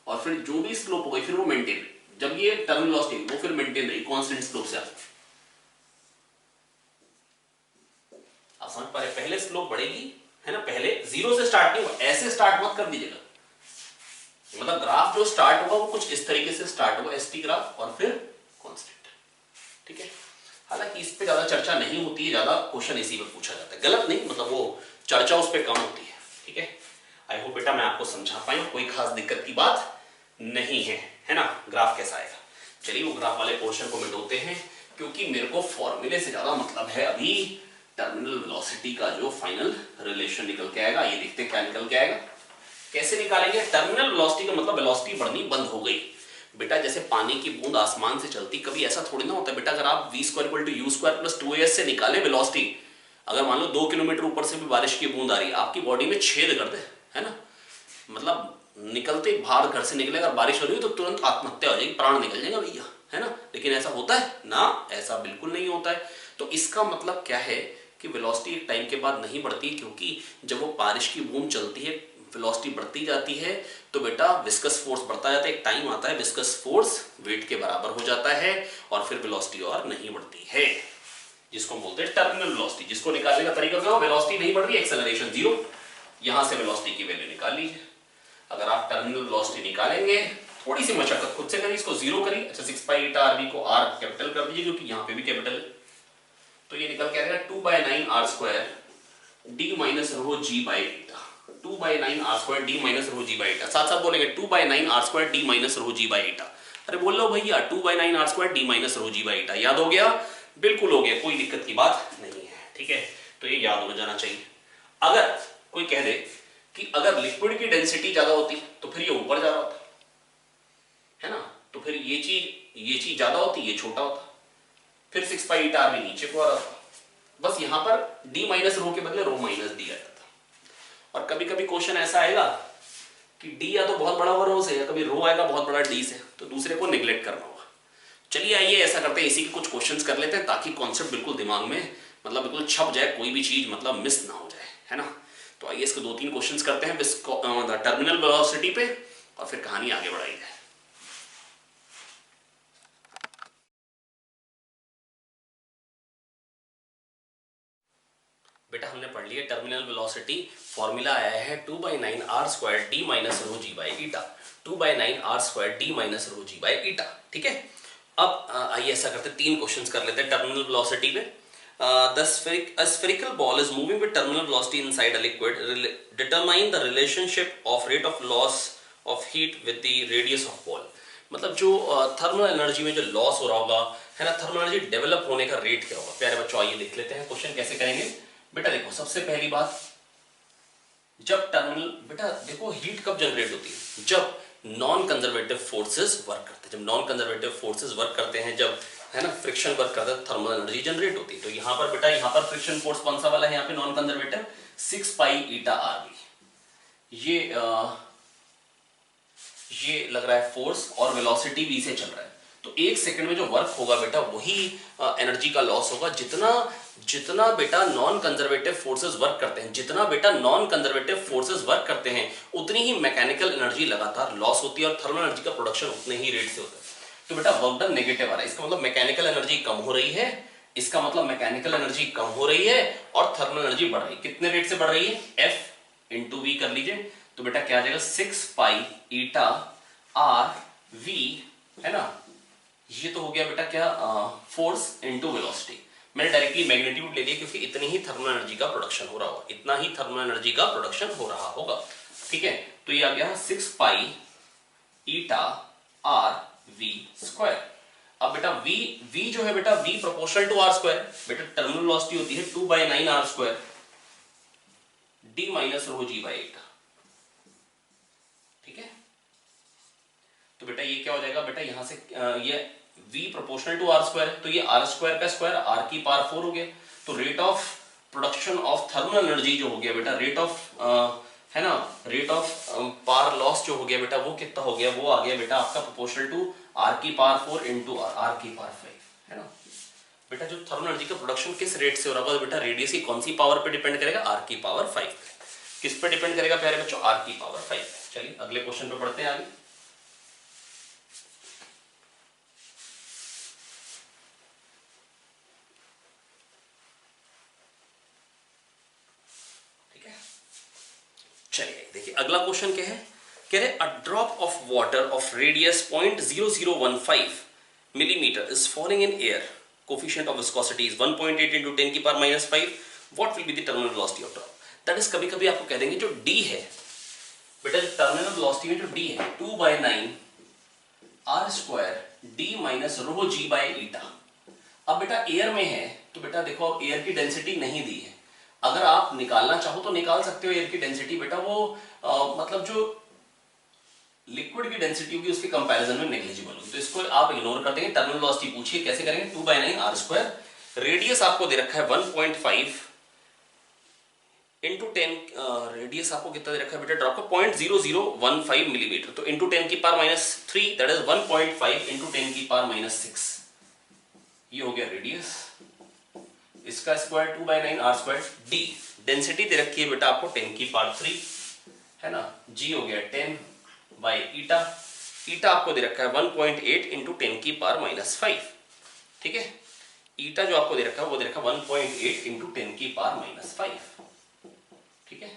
और फिर जो भी स्लोप होगी फिर वो मेंटेन। जब ये टर्मिनल वेलोसिटी वो फिर मेंटेन रही कांस्टेंट स्लोप से। आप समझ पा रहे? पहले स्लोप बढ़ेगी, है ना, पहले जीरो से स्टार्ट नहीं होगा, ऐसे स्टार्ट मत कर दीजिएगा। मतलब ग्राफ जो स्टार्ट होगा वो कुछ इस तरीके से स्टार्ट होगा, एसटी ग्राफ, और फिर कांस्टेंट, ठीक है। हालांकि इस पे ज्यादा चर्चा नहीं होती है, ज्यादा क्वेश्चन इसी में पूछा जाता है, गलत नहीं, मतलब वो चर्चा उस पर कम होती है, ठीक है। आई होप बेटा मैं आपको समझा पाया, कोई खास दिक्कत की बात नहीं है ना। ग्राफ कैसा आएगा, चलिए वो ग्राफ वाले पोर्शन को मिटाते हैं, क्योंकि मेरे को फॉर्मूले से ज्यादा मतलब है अभी टर्मिनल वेलोसिटी का जो फाइनल रिलेशन निकल के आएगा। ये देखते हैं क्या निकल के आएगा, कैसे निकालेंगे। टर्मिनल वेलोसिटी का मतलब वेलोसिटी बढ़नी बंद हो गई। बेटा जैसे पानी की बूंद आसमान से चलती, कभी ऐसा थोड़ी ना होता है बेटा, अगर आप v² = u² + 2as से निकाले वेलोसिटी, अगर मान लो 2 किलोमीटर ऊपर से भी बारिश की बूंद आ रही है, आपकी बॉडी में छेद कर दे, है ना, मतलब निकलते बाहर घर से निकले, अगर बारिश हो रही है तो तुरंत आत्महत्या हो जाएगी, प्राण निकल जाएगा भैया, है ना। लेकिन ऐसा होता है ना, ऐसा बिल्कुल नहीं होता है। तो इसका मतलब क्या है कि वेलोसिटी एक टाइम के बाद नहीं बढ़ती, क्योंकि जब वो बारिश की बूंद चलती है वेलोसिटी बढ़ती जाती है तो बेटा विस्कस फोर्स बढ़ता जाता है। एक टाइम आता है विस्कस फोर्स वेट के बराबर हो जाता है और फिर वेलोसिटी और नहीं बढ़ती है, जिसको बोलते हैं टर्मिनल वेलोसिटी। जिसको निकालने का तरीका क्या हो, वेलोसिटी नहीं बढ़ रही, एक्सेलरेशन जीरो, यहां से वेलोसिटी की वैल्यू निकाल लीजिए। अगर आप टर्मिनल वेलोसिटी निकालेंगे, थोड़ी सी मशक्कत खुद से करिए, इसको जीरो करिए। अच्छा 6 पाई ईटा आरवी को आर कैपिटल कर दीजिए, क्योंकि यहां पे भी कैपिटल है, तो ये निकल के आएगा 2/9 r² d minus rho ji by eta. 2/9 r² d minus rho ji by eta, साथ साथ बोलेंगे 2/9 r² d minus rho ji by eta. अरे बोल लो भैया 2/9 r² d minus rho ji by eta, याद हो गया? बिल्कुल हो गया, कोई दिक्कत की बात नहीं है, ठीक है। तो ये याद हो जाना चाहिए। अगर कोई कह दे कि अगर लिक्विड की डेंसिटी ज्यादा होती तो फिर ये ऊपर जा रहा होता, है ना, तो फिर ये चीज ज्यादा होती, ये छोटा होता, फिर 6 पाई ईटा आरवी नीचे को आ रहा था। बस यहां पर d माइनस रो के बदले रो माइनस डी आया था। और कभी कभी क्वेश्चन ऐसा आएगा कि d या तो बहुत बड़ा होगा रो से, या कभी रो आएगा बहुत बड़ा d से, तो दूसरे को निगलेक्ट करना होगा। चलिए आइए ऐसा करते हैं, इसी के कुछ क्वेश्चंस कर लेते हैं, ताकि कॉन्सेप्ट बिल्कुल दिमाग में मतलब बिल्कुल छप जाए, कोई भी चीज मतलब मिस ना हो जाए, है ना। तो आइए इसके 2-3 क्वेश्चंस करते हैं टर्मिनल वेलोसिटी पे, और फिर कहानी आगे बढ़ाई जाए। बेटा हमने पढ़ लिया टर्मिनल वेलोसिटी, फॉर्मूला आया है 2/9 r² d minus rho ji by eta. 2/9 r² d minus rho ji by eta, ठीक है। अब आइए ऐसा करते हैं, 3 क्वेश्चंस कर लेते हैं टर्मिनल वेलोसिटी पे। A spherical ball is moving with terminal velocity inside a liquid. Determine the relationship of rate of loss of heat with the radius of ball. मतलब जो थर्मल एनर्जी में जो लॉस हो रहा होगा, है ना, थर्मल एनर्जी डेवलप होने का रेट क्या होगा। प्यारे बच्चों आइए देख लेते हैं क्वेश्चन कैसे करेंगे। बेटा देखो सबसे पहली बात, जब टर्मिनल, बेटा देखो हीट कब जनरेट होती है, जब नॉन कंजर्वेटिव फोर्सेस वर्क करते हैं। जब नॉन कंजर्वेटिव फोर्सेस वर्क करते हैं, जब है ना फ्रिक्शन वर्क करता है, थर्मल एनर्जी जनरेट होती है। तो यहाँ पर बेटा, यहाँ पर फ्रिक्शन फोर्स कौन सा वाला है, यहाँ पे non conservative 6 pi eta are v. ये लग रहा है फोर्स और वेलोसिटी v से चल रहा है। तो एक सेकंड में जो वर्क होगा बेटा, वही एनर्जी का लॉस होगा। जितना बेटा नॉन कंजर्वेटिव फोर्सेस वर्क करते हैं, जितना बेटा नॉन कंजर्वेटिव फोर्सेस वर्क करते हैं, उतनी ही मैकेनिकल एनर्जी लगातार लॉस होती है और थर्मल एनर्जी का प्रोडक्शन उतने ही रेट से होता है। तो बेटा वर्क डन नेगेटिव आ रहा है, इसका मतलब मैकेनिकल एनर्जी कम हो रही है, इसका मतलब मैकेनिकल एनर्जी कम हो रही है और थर्मल एनर्जी बढ़ रही है। कितने रेट से बढ़ रही है, F इंटू वी कर लीजिए। तो बेटा क्या आ जाएगा, 6 पाई ईटा आर वी, है ना। ये तो हो गया बेटा क्या, फोर्स इनटू वेलोसिटी। मैंने डायरेक्टली मैग्नीट्यूड ले लिया क्योंकि इतनी ही थर्मल एनर्जी का प्रोडक्शन हो रहा होगा, इतना ही थर्मल एनर्जी का प्रोडक्शन हो रहा होगा। ठीक है, तो ये आ गया 6 pi eta are v square. अब बेटा v जो है बेटा, v proportional to r square. बेटा टर्मिनल वेलोसिटी होती है 2/9 are square d minus rho ji by eta. ठीक है, तो बेटा ये क्या हो जाएगा बेटा, यहां से ये v proportional to r square है, तो ये आर स्क्वायर का स्क्वायर r की पावर 4 हो गया। तो rate of production of thermal energy जो हो गया बेटा, रेट ऑफ है ना, रेट ऑफ पावर लॉस जो हो गया बेटा, वो कितना हो गया, वो आ गया बेटा आपका प्रोपोर्शनल टू r की पावर 4 इंटू r की पावर 5, है ना। बेटा जो थर्मल एनर्जी का प्रोडक्शन किस रेट से हो रहा होगा, बेटा रेडियस की कौन सी पावर पे डिपेंड करेगा, r की पावर 5 पे। किस पे डिपेंड करेगा प्यारे बच्चों, r की पावर 5। चलिए अगले क्वेश्चन पे पढ़ते हैं आगे। चलिए देखिए अगला क्वेश्चन क्या है, कह रहे a drop of water of radius 0.0015 millimetre is falling in air, coefficient of viscosity is 1.8 into 10 की power -5, what will be the terminal velocity of drop. That is कभी कभी आपको कह देंगे जो d है बेटा, जो टर्मिनल वेलोसिटी में जो d है 2/9 r square d minus rho ji by eta. अब बेटा एयर में है तो बेटा देखो, अब एयर की डेंसिटी नहीं दी है, अगर आप निकालना चाहो तो निकाल सकते हो एयर की डेंसिटी बेटा, वो मतलब जो लिक्विड की डेंसिटी होगी उसके कंपैरिजन में नेग्लिजिबल होगी, तो इसको आप इग्नोर कर देंगे। टर्मिनल वेलोसिटी पूछिए कैसे करेंगे, 2/9 r स्क्वायर, रेडियस आपको दे रखा है 1.5 इंटू 10, रेडियस आपको कितना दे रखा है बेटा ड्रॉप का 0.0015 मिलीमीटर, तो इंटू 10 की पावर -3, दैट इज 1.5 इंटू 10 की पावर -6, ये हो गया रेडियस, इसका square 2/9 r square. d density दे रखी है बेटा आपको 10 की पावर 3, है ना। g हो गया 10 बाई ईटा, ईटा आपको दे रखा है 1.8 इंटू 10 की पावर -5। ठीक है, ईटा जो आपको दे रखा है वो दे रखा है 1.8 इंटू 10 की पावर -5। ठीक है,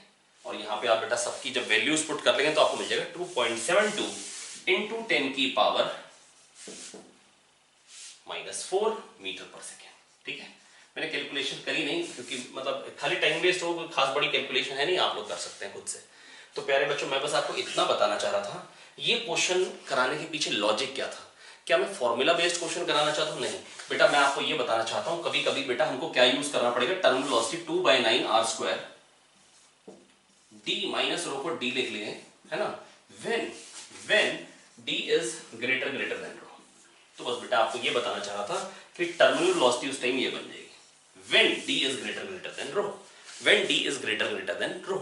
और यहाँ पे आप बेटा सबकी जब वैल्यूज पुट कर लेंगे तो आपको मिल जाएगा 2.72 इंटू 10 की पावर -4 मीटर पर सेकेंड। ठीक है, मैंने कैलकुलेशन करी नहीं क्योंकि मतलब खाली टाइम वेस्ट हो, खास बड़ी कैलकुलेशन है नहीं, आप लोग कर सकते हैं खुद से। तो प्यारे बच्चों मैं बस आपको इतना बताना चाह रहा था, ये क्वेश्चन कराने के पीछे लॉजिक क्या था। क्या मैं फॉर्मूला बेस्ड क्वेश्चन कराना चाहता हूँ, नहीं बेटा, मैं आपको ये बताना चाहता हूँ कभी कभी बेटा हमको क्या यूज करना पड़ेगा, terminal velocity 2/9 r square d minus rho को d लिख लिए, है ना, when d is greater than rho. तो बस बेटा आपको ये बताना चाह रहा था कि टर्मिनल वेलोसिटी उस टाइम ये बन जाएगी when d is greater than rho, when d is greater than rho।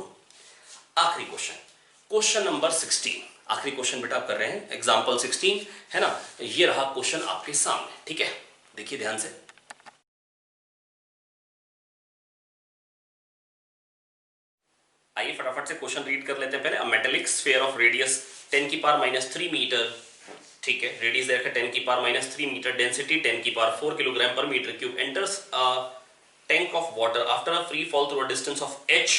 आखिरी क्वेश्चन नंबर 16, आखिरी क्वेश्चन बेटा आप कर रहे हैं एग्जांपल 16, है ना। ये रहा क्वेश्चन आपके सामने, ठीक है, देखिए ध्यान से। आइए फटाफट से क्वेश्चन रीड कर लेते हैं पहले। A metallic sphere of radius 10 की पावर -3 मीटर, ठीक है, रेडियस देखा 10 की पावर -3 मीटर, डेंसिटी 10 की पावर 4 किलोग्राम पर metre cube, enters a tank of water after a free fall through a distance of h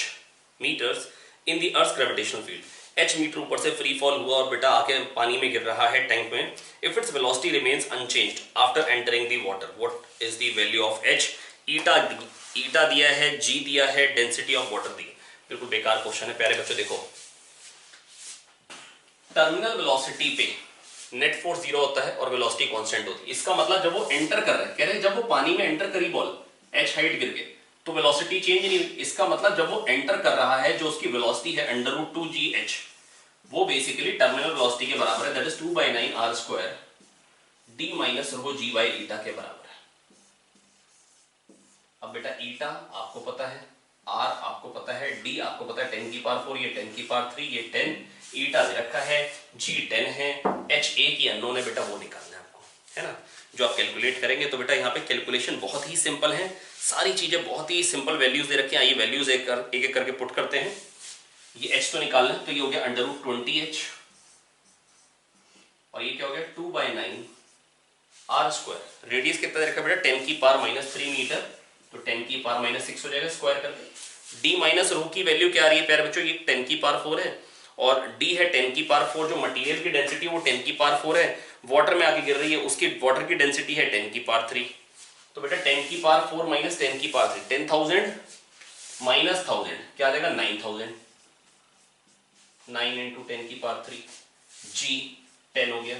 meters in the earth's gravitational field। h metre ऊपर से free fall हुआ और बेटा आके पानी में गिर रहा है टैंक में। if its velocity remains unchanged after entering the water, what is the value of h। ईटा दिया है, g दिया है, डेंसिटी ऑफ वाटर दी। बिल्कुल बेकार क्वेश्चन है प्यारे बच्चों। देखो टर्मिनल वेलोसिटी पे नेट फोर्स 0 होता है और वेलोसिटी कांस्टेंट होती है। इसका मतलब जब वो एंटर कर रहे हैं, कह रहे हैं जब वो पानी में एंटर करी बॉल h हाइट गिर के तो वेलोसिटी चेंज नहीं हुई। इसका मतलब जब वो एंटर कर रहा है जो उसकी वेलोसिटी है √2gh, वो बेसिकली टर्मिनल वेलोसिटी के बराबर है, that is 2/9 r square d minus row g by eta के बराबर है। अब बेटा ईटा आपको पता है, r आपको पता है, d आपको पता है 10 की पावर 4, ये 10 की पावर 3, ये 10 ईटा दे रखा है, g 10 है, h एक ही अननोन है बेटा, वो निकालना है आपको, है ना। जो आप कैलकुलेट करेंगे तो बेटा यहाँ पे कैलकुलेशन बहुत ही सिंपल है, सारी चीजें बहुत ही सिंपल वैल्यूज दे रखी हैं। आइए वैल्यूज एक एक करके पुट करते हैं। ये h तो निकालना है, तो ये हो गया √20h और ये क्या हो गया 2/9 r स्क्वायर। रेडियस कितना दे रखा है बेटा 10 की पावर -3 मीटर, तो 10 की पावर -6 हो जाएगा स्क्वायर करके। d माइनस रो की वैल्यू क्या आ रही है प्यारे बच्चों, ये 10 की पावर 4 है और d है 10 की पावर 4, जो मटेरियल की डेंसिटी वो 10 की पावर 4 है, वाटर में आके गिर रही है, उसकी वाटर की डेंसिटी है 10 की पावर 3। तो बेटा 10 की पावर 4 माइनस 10 की पावर 3, 10,000 माइनस 1000 क्या आ जाएगा 9000, 9 इंटू 10 की पावर 3, g 10 हो गया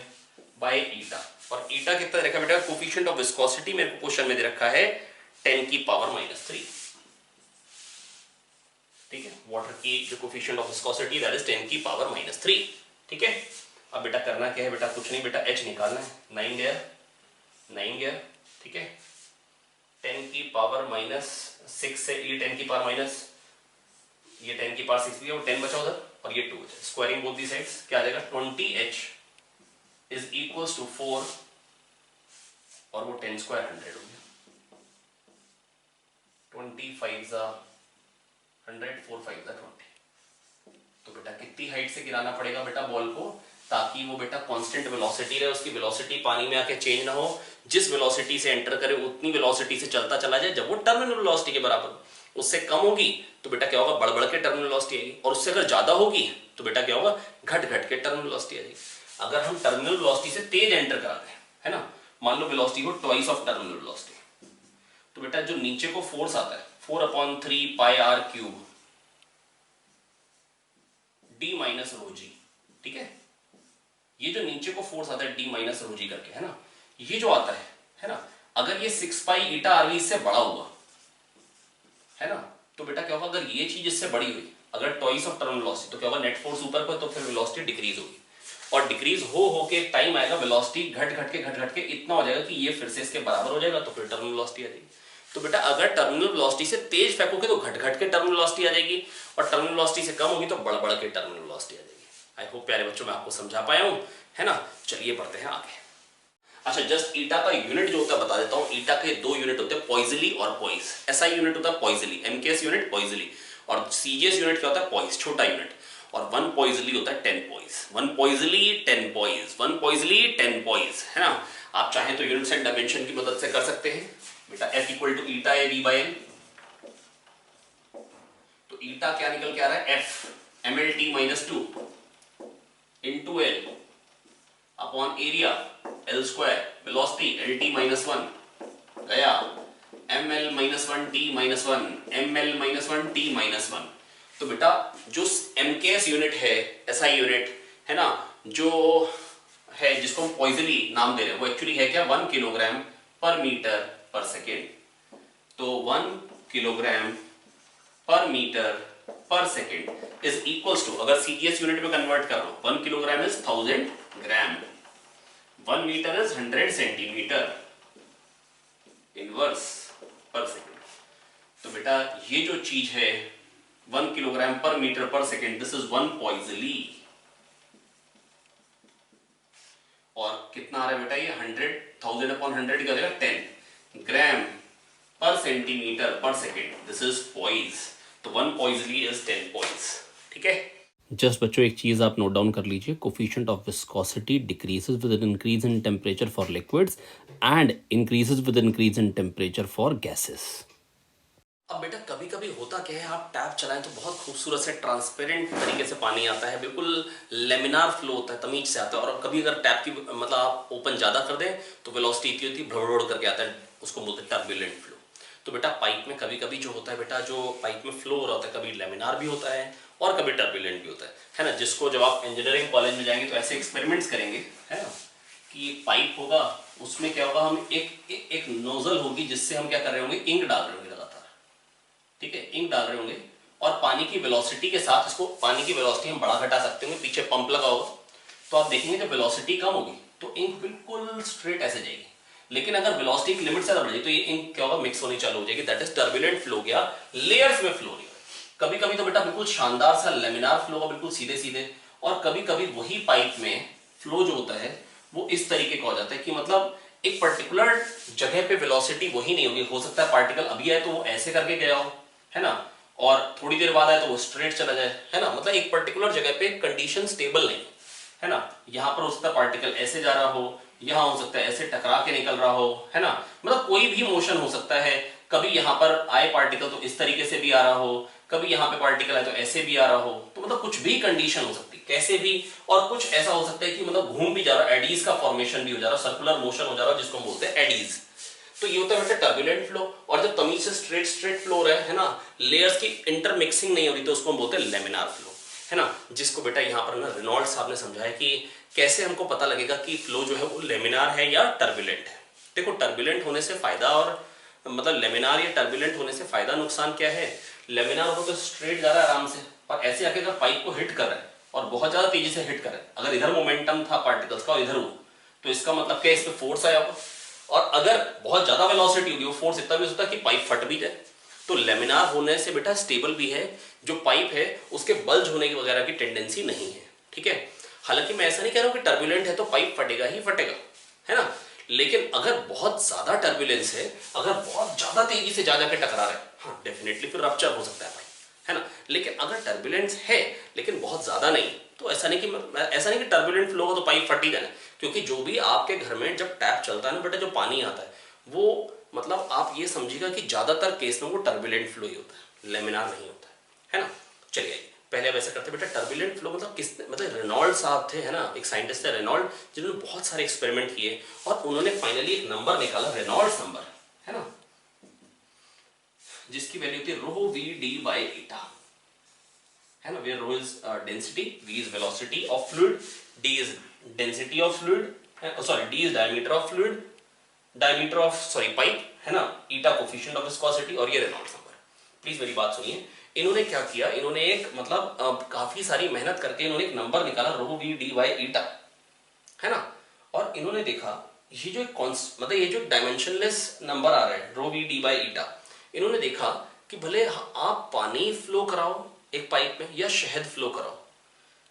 बाय ईटा। और ईटा कितना दे रखा है बेटा, कोफिशिएंट ऑफ विस्कोसिटी मेरे को क्वेश्चन में दे रखा है 10 की पावर -3, ठीक है। वाटर की जो coefficient of viscosity that is 10 की पावर -3, ठीक है। अब बेटा करना क्या है बेटा, कुछ नहीं बेटा, h निकालना है, 9 गया, ठीक है। 10 की पावर -6 से ये 10 की पावर माइनस, ये 10 की पावर 6 भी है, वो 10 बचा उधर और ये 2 बचा, स्क्वायरिंग बोथ दी साइड्स क्या आ जाएगा 20h इज इक्वल्स टू 4 और वो 10 स्क्वायर 100 हो गया, 25 100, 4 5 20। तो बेटा कितनी हाइट से गिराना पड़ेगा बेटा बॉल को, ताकि वो बेटा कांस्टेंट वेलोसिटी रहे, उसकी वेलोसिटी पानी में आके चेंज ना हो, जिस वेलोसिटी से एंटर करे उतनी वेलोसिटी से चलता चला जाए, जब वो टर्मिनल वेलोसिटी के बराबर, उससे कम होगी तो बेटा क्या होगा, बढ़ बढ़ के टर्मिनल वेलोसिटी आएगी, और उससे अगर ज्यादा होगी तो बेटा क्या होगा, घट घट के टर्मिनल वेलोसिटी आ जाएगी। अगर हम टर्मिनल वेलोसिटी से तेज एंटर कराते हैं, है ना, मान लो वेलोसिटी हो ट्वाइस ऑफ टर्मिनल वेलोसिटी, तो बेटा जो नीचे को फोर्स आता है 4/3 pi r cube d minus rho G, ठीक है। ये जो नीचे को फोर्स आता है d माइनस रो जी करके, है ना, ये जो आता है ना, अगर ये 6 पाई ईटा आर इससे बड़ा हुआ, है ना, तो बेटा क्या होगा, अगर ये चीज इससे बड़ी हुई, अगर ट्वाइस ऑफ टर्मिनल वेलोसिटी, तो क्या होगा, नेट फोर्स ऊपर को, तो फिर वेलोसिटी डिक्रीज होगी, और डिक्रीज हो के एक टाइम आएगा, वेलोसिटी घट घट के इतना हो जाएगा कि ये फिर से इसके बराबर हो जाएगा, तो फिर टर्मिनल वेलोसिटी आ जाएगी। तो बेटा अगर टर्मिनल वेलोसिटी से तेज फेंकोगे तो घट घट के टर्मिनल वेलोसिटी आ जाएगी, और टर्मिनल वेलोसिटी से कम होगी तो बढ़ बढ़ के टर्मिनल वेलोसिटी आ जाएगी। आई होप प्यारे बच्चों मैं आपको समझा पाया हूं, है ना। चलिए बढ़ते हैं आगे। अच्छा, जस्ट ईटा का यूनिट जो होता है बता देता हूं। ईटा के दो यूनिट होते हैं, पॉइजली और पॉइस। एसआई यूनिट होता है पॉइजली, एमकेएस यूनिट पॉइजली, और सीजीएस यूनिट क्या होता है, पॉइस, छोटा यूनिट। और 1 पॉइजली होता है 10 पॉइस, 1 पॉइजली 10 पॉइस, 1 पॉइजली 10 पॉइस, है ना। आप चाहें तो यूनिट्स एंड डायमेंशन की मदद से कर सकते हैं बेटा। F इक्वल टू ईटा है V/N, तो ईटा क्या निकल के आ रहा है, F mlt -2 into L upon area L square, velocity LT -1 गया, ml -1 t -1, ml -1 t -1। तो बेटा जो MKS यूनिट है, SI यूनिट है ना, जो है जिसको हम पॉइजली नाम दे रहे हैं, वो एक्चुअली है क्या, 1 किलोग्राम पर मीटर पर सेकेंड। तो 1 किलोग्राम पर मीटर पर सेकेंड इज इक्वल्स टू, अगर सीजीएस यूनिट में कन्वर्ट कर रहा हूं, 1 kilogram is 1000 gram, 1 metre is 100 centimetre inverse पर सेकेंड। तो बेटा ये जो चीज है 1 किलोग्राम पर मीटर पर सेकेंड, दिस इज 1 पॉइजली। और कितना आ रहा है बेटा, ये 100,000 अपॉन 100 क्या हो जाएगा 10 ग्राम पर सेंटीमीटर पर सेकेंड, दिस इज पॉइज। तो 1 पॉइजली इज 10 पॉइज, ठीक है। जस्ट बच्चों एक चीज आप नोट डाउन कर लीजिए, coefficient of viscosity decreases with increase in temperature for liquids and increases with increase in temperature for gases. अब बेटा कभी कभी होता क्या है, आप टैप चलाएं तो बहुत खूबसूरत से ट्रांसपेरेंट तरीके से पानी आता है, बिल्कुल लेमिनार फ्लो होता है, तमीज से आता है। और कभी अगर टैप की मतलब आप ओपन ज़्यादा कर दें तो वेलोसिटी इतनी होती है, भड़बड़ करके आता है, उसको बोलते हैं टर्बुलेंट फ्लो। तो बेटा पाइप में कभी कभी जो होता है बेटा, जो पाइप में फ्लो हो रहा होता है, कभी लेमिनार भी होता है और कभी टर्बुलेंट भी होता है ना। जिसको जब आप इंजीनियरिंग कॉलेज में जाएंगे तो ऐसे एक्सपेरिमेंट्स करेंगे, है ना, कि एक पाइप होगा, उसमें क्या होगा, हम एक नोजल होगी जिससे हम क्या कर रहे होंगे, इंक डाल रहे होंगे लगातार, ठीक है, इंक डाल रहे होंगे, और पानी की वेलोसिटी के साथ इसको, पानी की वेलोसिटी हम बड़ा घटा सकते हैं, पीछे पंप लगा होगा तो आप देखेंगे जब वेलोसिटी कम होगी तो इंक बिल्कुल स्ट्रेट ऐसे जाएगी, लेकिन अगर वेलोसिटी की लिमिट से ज्यादा बढ़ जाए तो ये इंक क्या होगा, मिक्स होनी चालू हो जाएगी, दैट इज टर्बुलेंट फ्लो गया, लेयर्स में फ्लो नहीं होगा। कभी कभी तो बेटा बिल्कुल शानदार सा लेमिनार फ्लो होगा, बिल्कुल सीधे सीधे, और कभी कभी वही पाइप में फ्लो जो होता है वो इस तरीके का हो जाता है कि मतलब एक पर्टिकुलर जगह पे वेलोसिटी वही नहीं होगी, हो सकता है पार्टिकल अभी आए तो वो ऐसे करके गया हो, है ना, और थोड़ी देर बाद आए तो वो स्ट्रेट चला जाए, है ना, मतलब एक पर्टिकुलर जगह पे कंडीशन स्टेबल नहीं, है ना, यहां पर हो सकता है पार्टिकल ऐसे जा रहा हो, यहां हो सकता है ऐसे टकरा के निकल रहा हो, है ना, मतलब कोई भी मोशन हो सकता है, कभी यहां पर आए पार्टिकल तो इस तरीके से भी आ रहा हो, कभी यहां पे पार्टिकल आए तो ऐसे भी आ रहा हो, तो मतलब कुछ भी कंडीशन हो सकती है कैसे भी, और कुछ ऐसा हो सकता है कि मतलब घूम भी जा रहा है, एडीज का फॉर्मेशन भी हो जा रहा है, सर्कुलर मोशन हो जा रहा है जिसको हम बोलते हैं एडीज। तो ये होता है बेटा टर्बुलेंट फ्लो, और जब तमीज से स्ट्रेट स्ट्रेट फ्लो हो रहा है ना, लेयर्स की इंटरमिक्सिंग नहीं हो रही तो उसको हम बोलते हैं लेमिनार फ्लो, है ना, जिसको बेटा यहाँ पर ना रेनॉल्ड्स साहब ने समझाया कि कैसे हमको पता लगेगा कि फ्लो जो है वो लेमिनार है या टर्बुलेंट है। देखो टर्बुलेंट होने से फायदा और मतलब लेमिनार या टर्बुलेंट होने से फायदा नुकसान क्या है, लेमिनार हो तो स्ट्रेट जा रहा है आराम से, और ऐसे आके अगर पाइप को हिट कर रहा है और बहुत ज्यादा तेजी से हिट कर रहा है, अगर इधर मोमेंटम था पार्टिकल्स का और इधर हुआ तो इसका मतलब क्या, इस पे फोर्स आया होगा, और अगर बहुत ज्यादा वेलोसिटी होगी वो फोर्स इतना भी हो सकता है कि पाइप फट भी जाए। तो लेमिनार होने से बेटा स्टेबल भी है, जो पाइप है उसके बल्ज होने की वगैरह की टेंडेंसी नहीं है, ठीक है। हालांकि मैं ऐसा नहीं कह रहा हूं कि टर्बुलेंट है तो पाइप फटेगा ही फटेगा, है ना, लेकिन अगर बहुत ज्यादा टर्बुलेंस है, अगर बहुत ज्यादा तेजी से जा जाके टकरा रहा है, हाँ डेफिनेटली फिर रप्चर हो सकता है पाइप, है ना, लेकिन अगर टर्बुलेंस है लेकिन बहुत ज्यादा नहीं, तो ऐसा नहीं कि टर्बुलेंट फ्लो हो तो पाइप फट ही जाए, क्योंकि जो भी आपके घर में जब टैप चलता है ना बेटा, जो पानी आता है वो मतलब आप ये समझिएगा कि ज्यादातर केस में वो टर्बुलेंट फ्लो ही होता है, लेमिनार नहीं होता है ना। चलिए आइए पहले अब ऐसा करते बेटा, टर्बुलेंट फ्लो मतलब किसने, मतलब रेनॉल्ड साहब थे, है ना, एक साइंटिस्ट थे रेनॉल्ड, जिन्होंने बहुत सारे एक्सपेरिमेंट किए और उन्होंने फाइनली एक नंबर निकाला, रेनॉल्ड्स नंबर, है ना, जिसकी वैल्यू थी रो वी डी बाई ईटा, है ना, where rho is density, v is velocity of fluid, d is density of fluid, d is diameter of fluid, diameter of pipe, है ना, eta coefficient of viscosity, और ये रेनॉल्ड्स नंबर। प्लीज मेरी बात सुनिए, इन्होंने क्या किया, इन्होंने एक मतलब काफी सारी मेहनत करके इन्होंने एक नंबर निकाला रो वी डी बाई ईटा, है ना, और इन्होंने देखा ये जो मतलब ये जो डायमेंशनलेस नंबर आ रहा है रो वी डी बाई ईटा, इन्होंने देखा कि भले आप पानी फ्लो कराओ एक पाइप में या शहद फ्लो कराओ,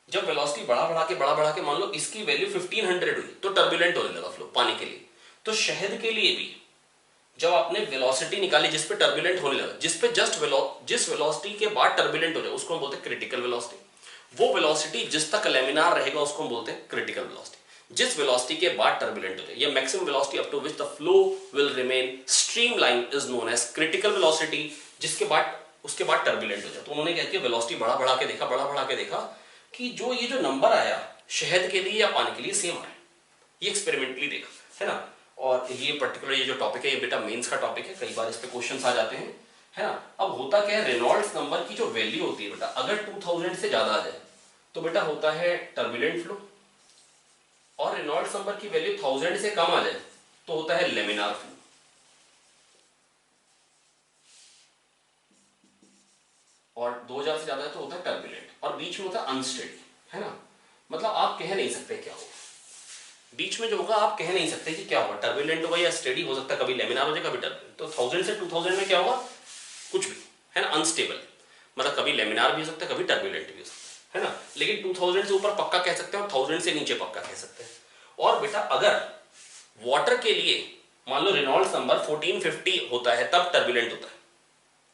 जब वेलोसिटी बढ़ा बढ़ा के मान लो इसकी वैल्यू 1500 हुई तो टर्बुलेंट होने लगा फ्लो पानी के लिए, तो शहद के लिए भी जब आपने वेलोसिटी निकाली जिस पे टर्बुलेंट होने लगा, जिस पे जिस वेलोसिटी के बाद टर्बुलेंट हो जाए उसको हम बोलते हैं क्रिटिकल वेलोसिटी, वो वेलोसिटी जिस तक लेमिनार रहेगा उसको हम बोलते हैं क्रिटिकल वेलोसिटी, जिस वेलोसिटी के बाद टर्बुलेंट हो जाए या maximum velocity up to which the flow will remain streamline is known as critical velocity, जिसके बाद उसके बाद टर्बुलेंट हो जाए। तो उन्होंने क्या किया, वेलोसिटी बढ़ा के देखा कि जो ये जो नंबर आया शहद के लिए या पानी के लिए सेम आया, ये एक्सपेरिमेंटली देखा, है ना, और ये पर्टिकुलर ये जो टॉपिक है ये बेटा मेंस का टॉपिक है, कई बार इस पे क्वेश्चंस आ जाते हैं, है ना। अब होता क्या है, रेनॉल्ड्स नंबर की जो वैल्यू होती है बेटा अगर 2000 से ज्यादा आ जाए तो बेटा होता है टर्बुलेंट फ्लो, और रेनॉल्ड्स नंबर की वैल्यू 1000 से कम आ जाए तो होता है लेमिनार फ्लो, और 2000 से ज्यादा है तो होता है टर्बुलेंट, और बीच में होता है अनस्टेडी, है ना, मतलब आप कह नहीं सकते क्या होगा बीच में जो होगा, आप कह नहीं सकते कि क्या होगा, टर्बुलेंट होगा या स्टेडी हो सकता है, कभी लेमिनार हो जाए कभी टर्बुलेंट। तो 1000 से 2000 में क्या होगा, कुछ भी, है ना, अनस्टेबल, मतलब कभी लेमिनार भी हो सकता है कभी टर्बुलेंट भी हो सकता है ना, लेकिन 2000 से ऊपर पक्का कह सकते हैं और 1000 से नीचे पक्का कह सकते हैं। और बेटा अगर वाटर के लिए मान लो रेनॉल्ड्स नंबर 1450 होता है तब टर्बुलेंट होता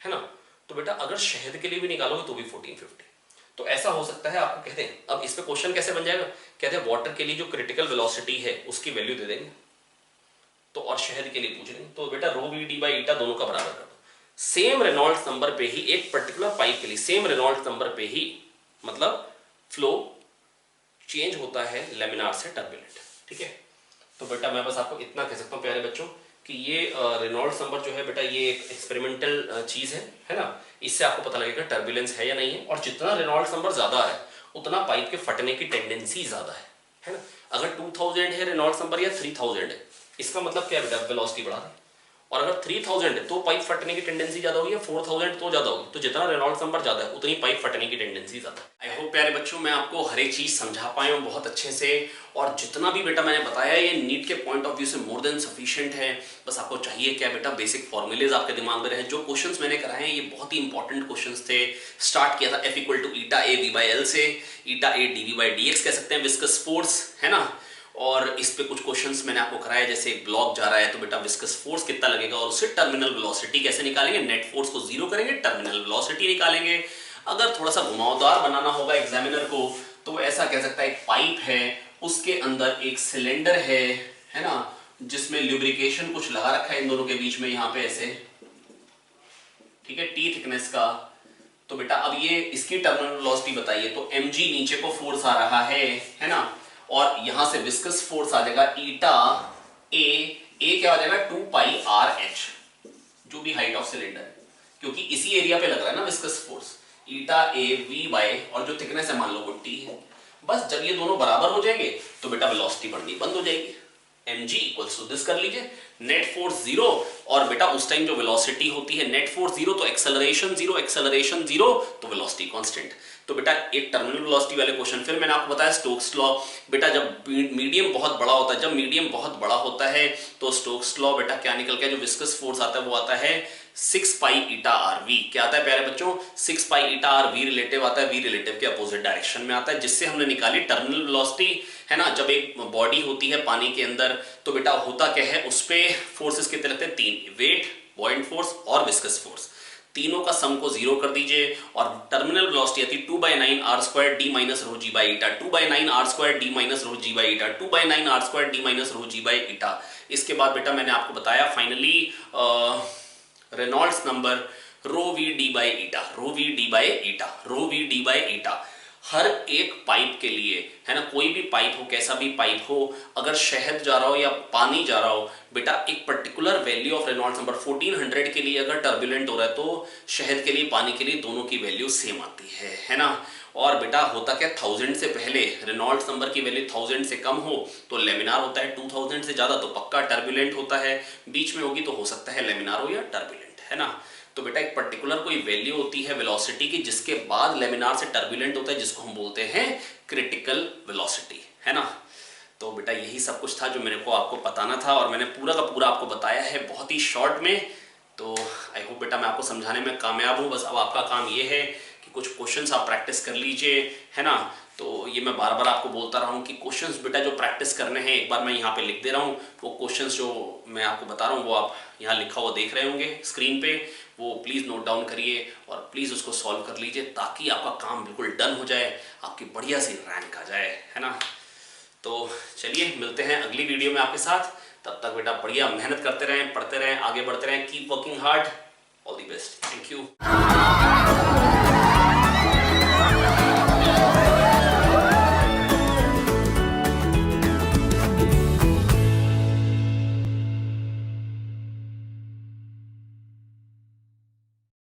है ना, तो बेटा अगर शहद के लिए भी निकालोगे तो भी 1450, तो ऐसा हो सकता है आपको कहते हैं। अब इस पे क्वेश्चन कैसे बन जाएगा, कहते हैं वाटर के लिए जो क्रिटिकल वेलोसिटी है उसकी वैल्यू दे देंगे, तो और शहद के लिए पूछ लेंगे, तो बेटा रो वी डी बाई ईटा दोनों का बराबर कर दो, सेम रेनॉल्ड्स नंबर पे ही एक पर्टिकुलर पाइप के लिए सेम रेनॉल्ड्स नंबर पे ही मतलब फ्लो चेंज होता है लेमिनार से टर्बुलेंट, ठीक है। तो बेटा मैं बस आपको इतना कह सकता हूँ प्यारे बच्चों कि ये रेनॉल्ड्स नंबर जो है बेटा ये एक एक्सपेरिमेंटल चीज है ना, इससे आपको पता लगेगा टर्बुलेंस है या नहीं है, और जितना रेनॉल्ड्स नंबर ज्यादा है उतना पाइप के फटने की टेंडेंसी ज्यादा है ना। अगर 2000 है रेनॉल्ड्स नंबर या 3000 है, इसका मतलब क्या है बेटा वेलोसिटी बढ़ा रहे हैं, और अगर 3000 है तो पाइप फटने की टेंडेंसी ज्यादा होगी, या 4000 तो ज्यादा होगी। तो जितना रेनॉल्ड्स नंबर ज्यादा है उतनी पाइप फटने की टेंडेंसी ज्यादा। आई होप प्यारे बच्चों मैं आपको हर एक चीज समझा पाया हूँ बहुत अच्छे से, और जितना भी बेटा मैंने बताया ये नीट के पॉइंट ऑफ व्यू से मोर देन सफिशिएंट है। बस आपको चाहिए क्या बेटा, बेसिक फॉर्मूलेज आपके दिमाग में रहे। जो क्वेश्चंस मैंने कराए हैं ये बहुत ही इंपॉर्टेंट क्वेश्चंस थे। स्टार्ट किया था F equal to eta A V by L से, eta A D V by D X कह सकते हैं विस्कस फोर्स, है ना। और इस पे कुछ क्वेश्चंस मैंने आपको कराया, जैसे एक ब्लॉक जा रहा है तो बेटा विस्कस फोर्स कितना लगेगा और उससे टर्मिनल वेलोसिटी कैसे निकालेंगे, नेट फोर्स को जीरो करेंगे, टर्मिनल वेलोसिटी निकालेंगे। अगर थोड़ा सा घुमावदार बनाना होगा एग्जामिनर को तो ऐसा कह सकता है एक पाइप है, उसके अंदर एक सिलेंडर है ना, जिसमें ल्यूब्रिकेशन कुछ लगा रखा है इन दोनों के बीच में, यहाँ पे ऐसे, ठीक है, टी थिकनेस का। तो बेटा अब ये इसकी टर्मिनल वेलोसिटी बताइए, तो mg नीचे को फोर्स आ रहा है ना, और यहां से विस्कस फोर्स आ जाएगा ईटा ए क्या हो जाएगा 2 पाई आर एच, जो भी हाइट ऑफ सिलेंडर है, क्योंकि इसी एरिया पे लग रहा है ना viscous force, eta A V by, और जो थिकनेस है मान लो वो टी है। बस जब ये दोनों बराबर हो जाएंगे तो बेटा वेलोसिटी बढ़नी बंद हो जाएगी। mg इक्वल्स टू दिस कर लीजिए, नेट फोर्स जीरो, और बेटा उस टाइम जो वेलोसिटी होती है नेट फोर्स जीरो तो एक्सेलरेशन जीरो तो वेलोसिटी कांस्टेंट। तो बेटा एक टर्मिनल वेलोसिटी वाले क्वेश्चन, फिर मैंने आपको बताया स्टोक्स लॉ। बेटा जब मीडियम बहुत बड़ा होता है, जब मीडियम बहुत बड़ा होता है तो स्टोक्स लॉ बेटा क्या निकल के, जो विस्कस फोर्स आता है वो आता है 6 पाई ईटा आर वी। क्या आता है प्यारे बच्चों, 6 pi eta are V relative आता है, वी रिलेटिव के अपोजिट डायरेक्शन में आता है, जिससे हमने निकाली टर्मिनल वेलोसिटी, है ना। जब एक बॉडी होती है पानी के अंदर तो बेटा होता क्या है, उस पे फोर्सेस कितने लगते हैं, 3, वेट, बॉइंट फोर्स और विस्कस फोर्स। तीनों का सम को जीरो कर दीजिए और टर्मिनल वेलोसिटी आती है 2/9 are square D minus rho ji by eta, 2/9 are square D minus rho ji by eta, 2/9 are square D minus rho ji by eta. इसके बाद बेटा मैंने आपको बताया finally Reynolds number rho V D by eta, rho V D by eta, rho V D by eta. हर एक pipe के लिए, है ना, कोई भी पाइप हो, कैसा भी पाइप हो, अगर शहद जा रहा हो या पानी जा रहा हो, बेटा एक particular value of Reynolds number 1400 के लिए अगर टर्बुलेंट हो रहा है तो शहद के लिए, पानी के लिए, दोनों की वैल्यू सेम आती है ना। और बेटा होता क्या, 1000 से पहले रेनॉल्ड्स नंबर की वैल्यू 1000 से कम हो तो लेमिनार होता है, 2000 से ज्यादा तो पक्का टर्बुलेंट होता है, बीच में होगी तो हो सकता है लेमिनार हो या टर्बुलेंट, है ना। तो बेटा एक पर्टिकुलर कोई वैल्यू होती है वेलोसिटी की जिसके बाद लेमिनार से टर्बुलेंट होता है, जिसको हम बोलते हैं क्रिटिकल वेलोसिटी, है ना। तो बेटा यही सब कुछ था जो मेरे को आपको बताना था और मैंने पूरा का पूरा आपको बताया है बहुत ही शॉर्ट में। तो आई होप बेटा मैं आपको समझाने में कामयाब हूँ। बस अब आपका काम ये है कि कुछ क्वेश्चंस आप प्रैक्टिस कर लीजिए, है ना। तो ये मैं बार बार आपको बोलता रहा हूँ कि क्वेश्चंस बेटा जो प्रैक्टिस करने हैं, एक बार मैं यहाँ पे लिख दे रहा हूँ, वो क्वेश्चंस जो मैं आपको बता रहा हूँ वो आप यहाँ लिखा हुआ देख रहे होंगे स्क्रीन पे, वो प्लीज़ नोट डाउन करिए और प्लीज़ उसको सॉल्व कर लीजिए ताकि आपका काम बिल्कुल डन हो जाए, आपकी बढ़िया सी रैंक आ जाए, है ना। तो चलिए मिलते हैं अगली वीडियो में आपके साथ, तब तक बेटा बढ़िया मेहनत करते रहें, पढ़ते रहें, आगे बढ़ते रहें, keep working hard, all the best, thank you.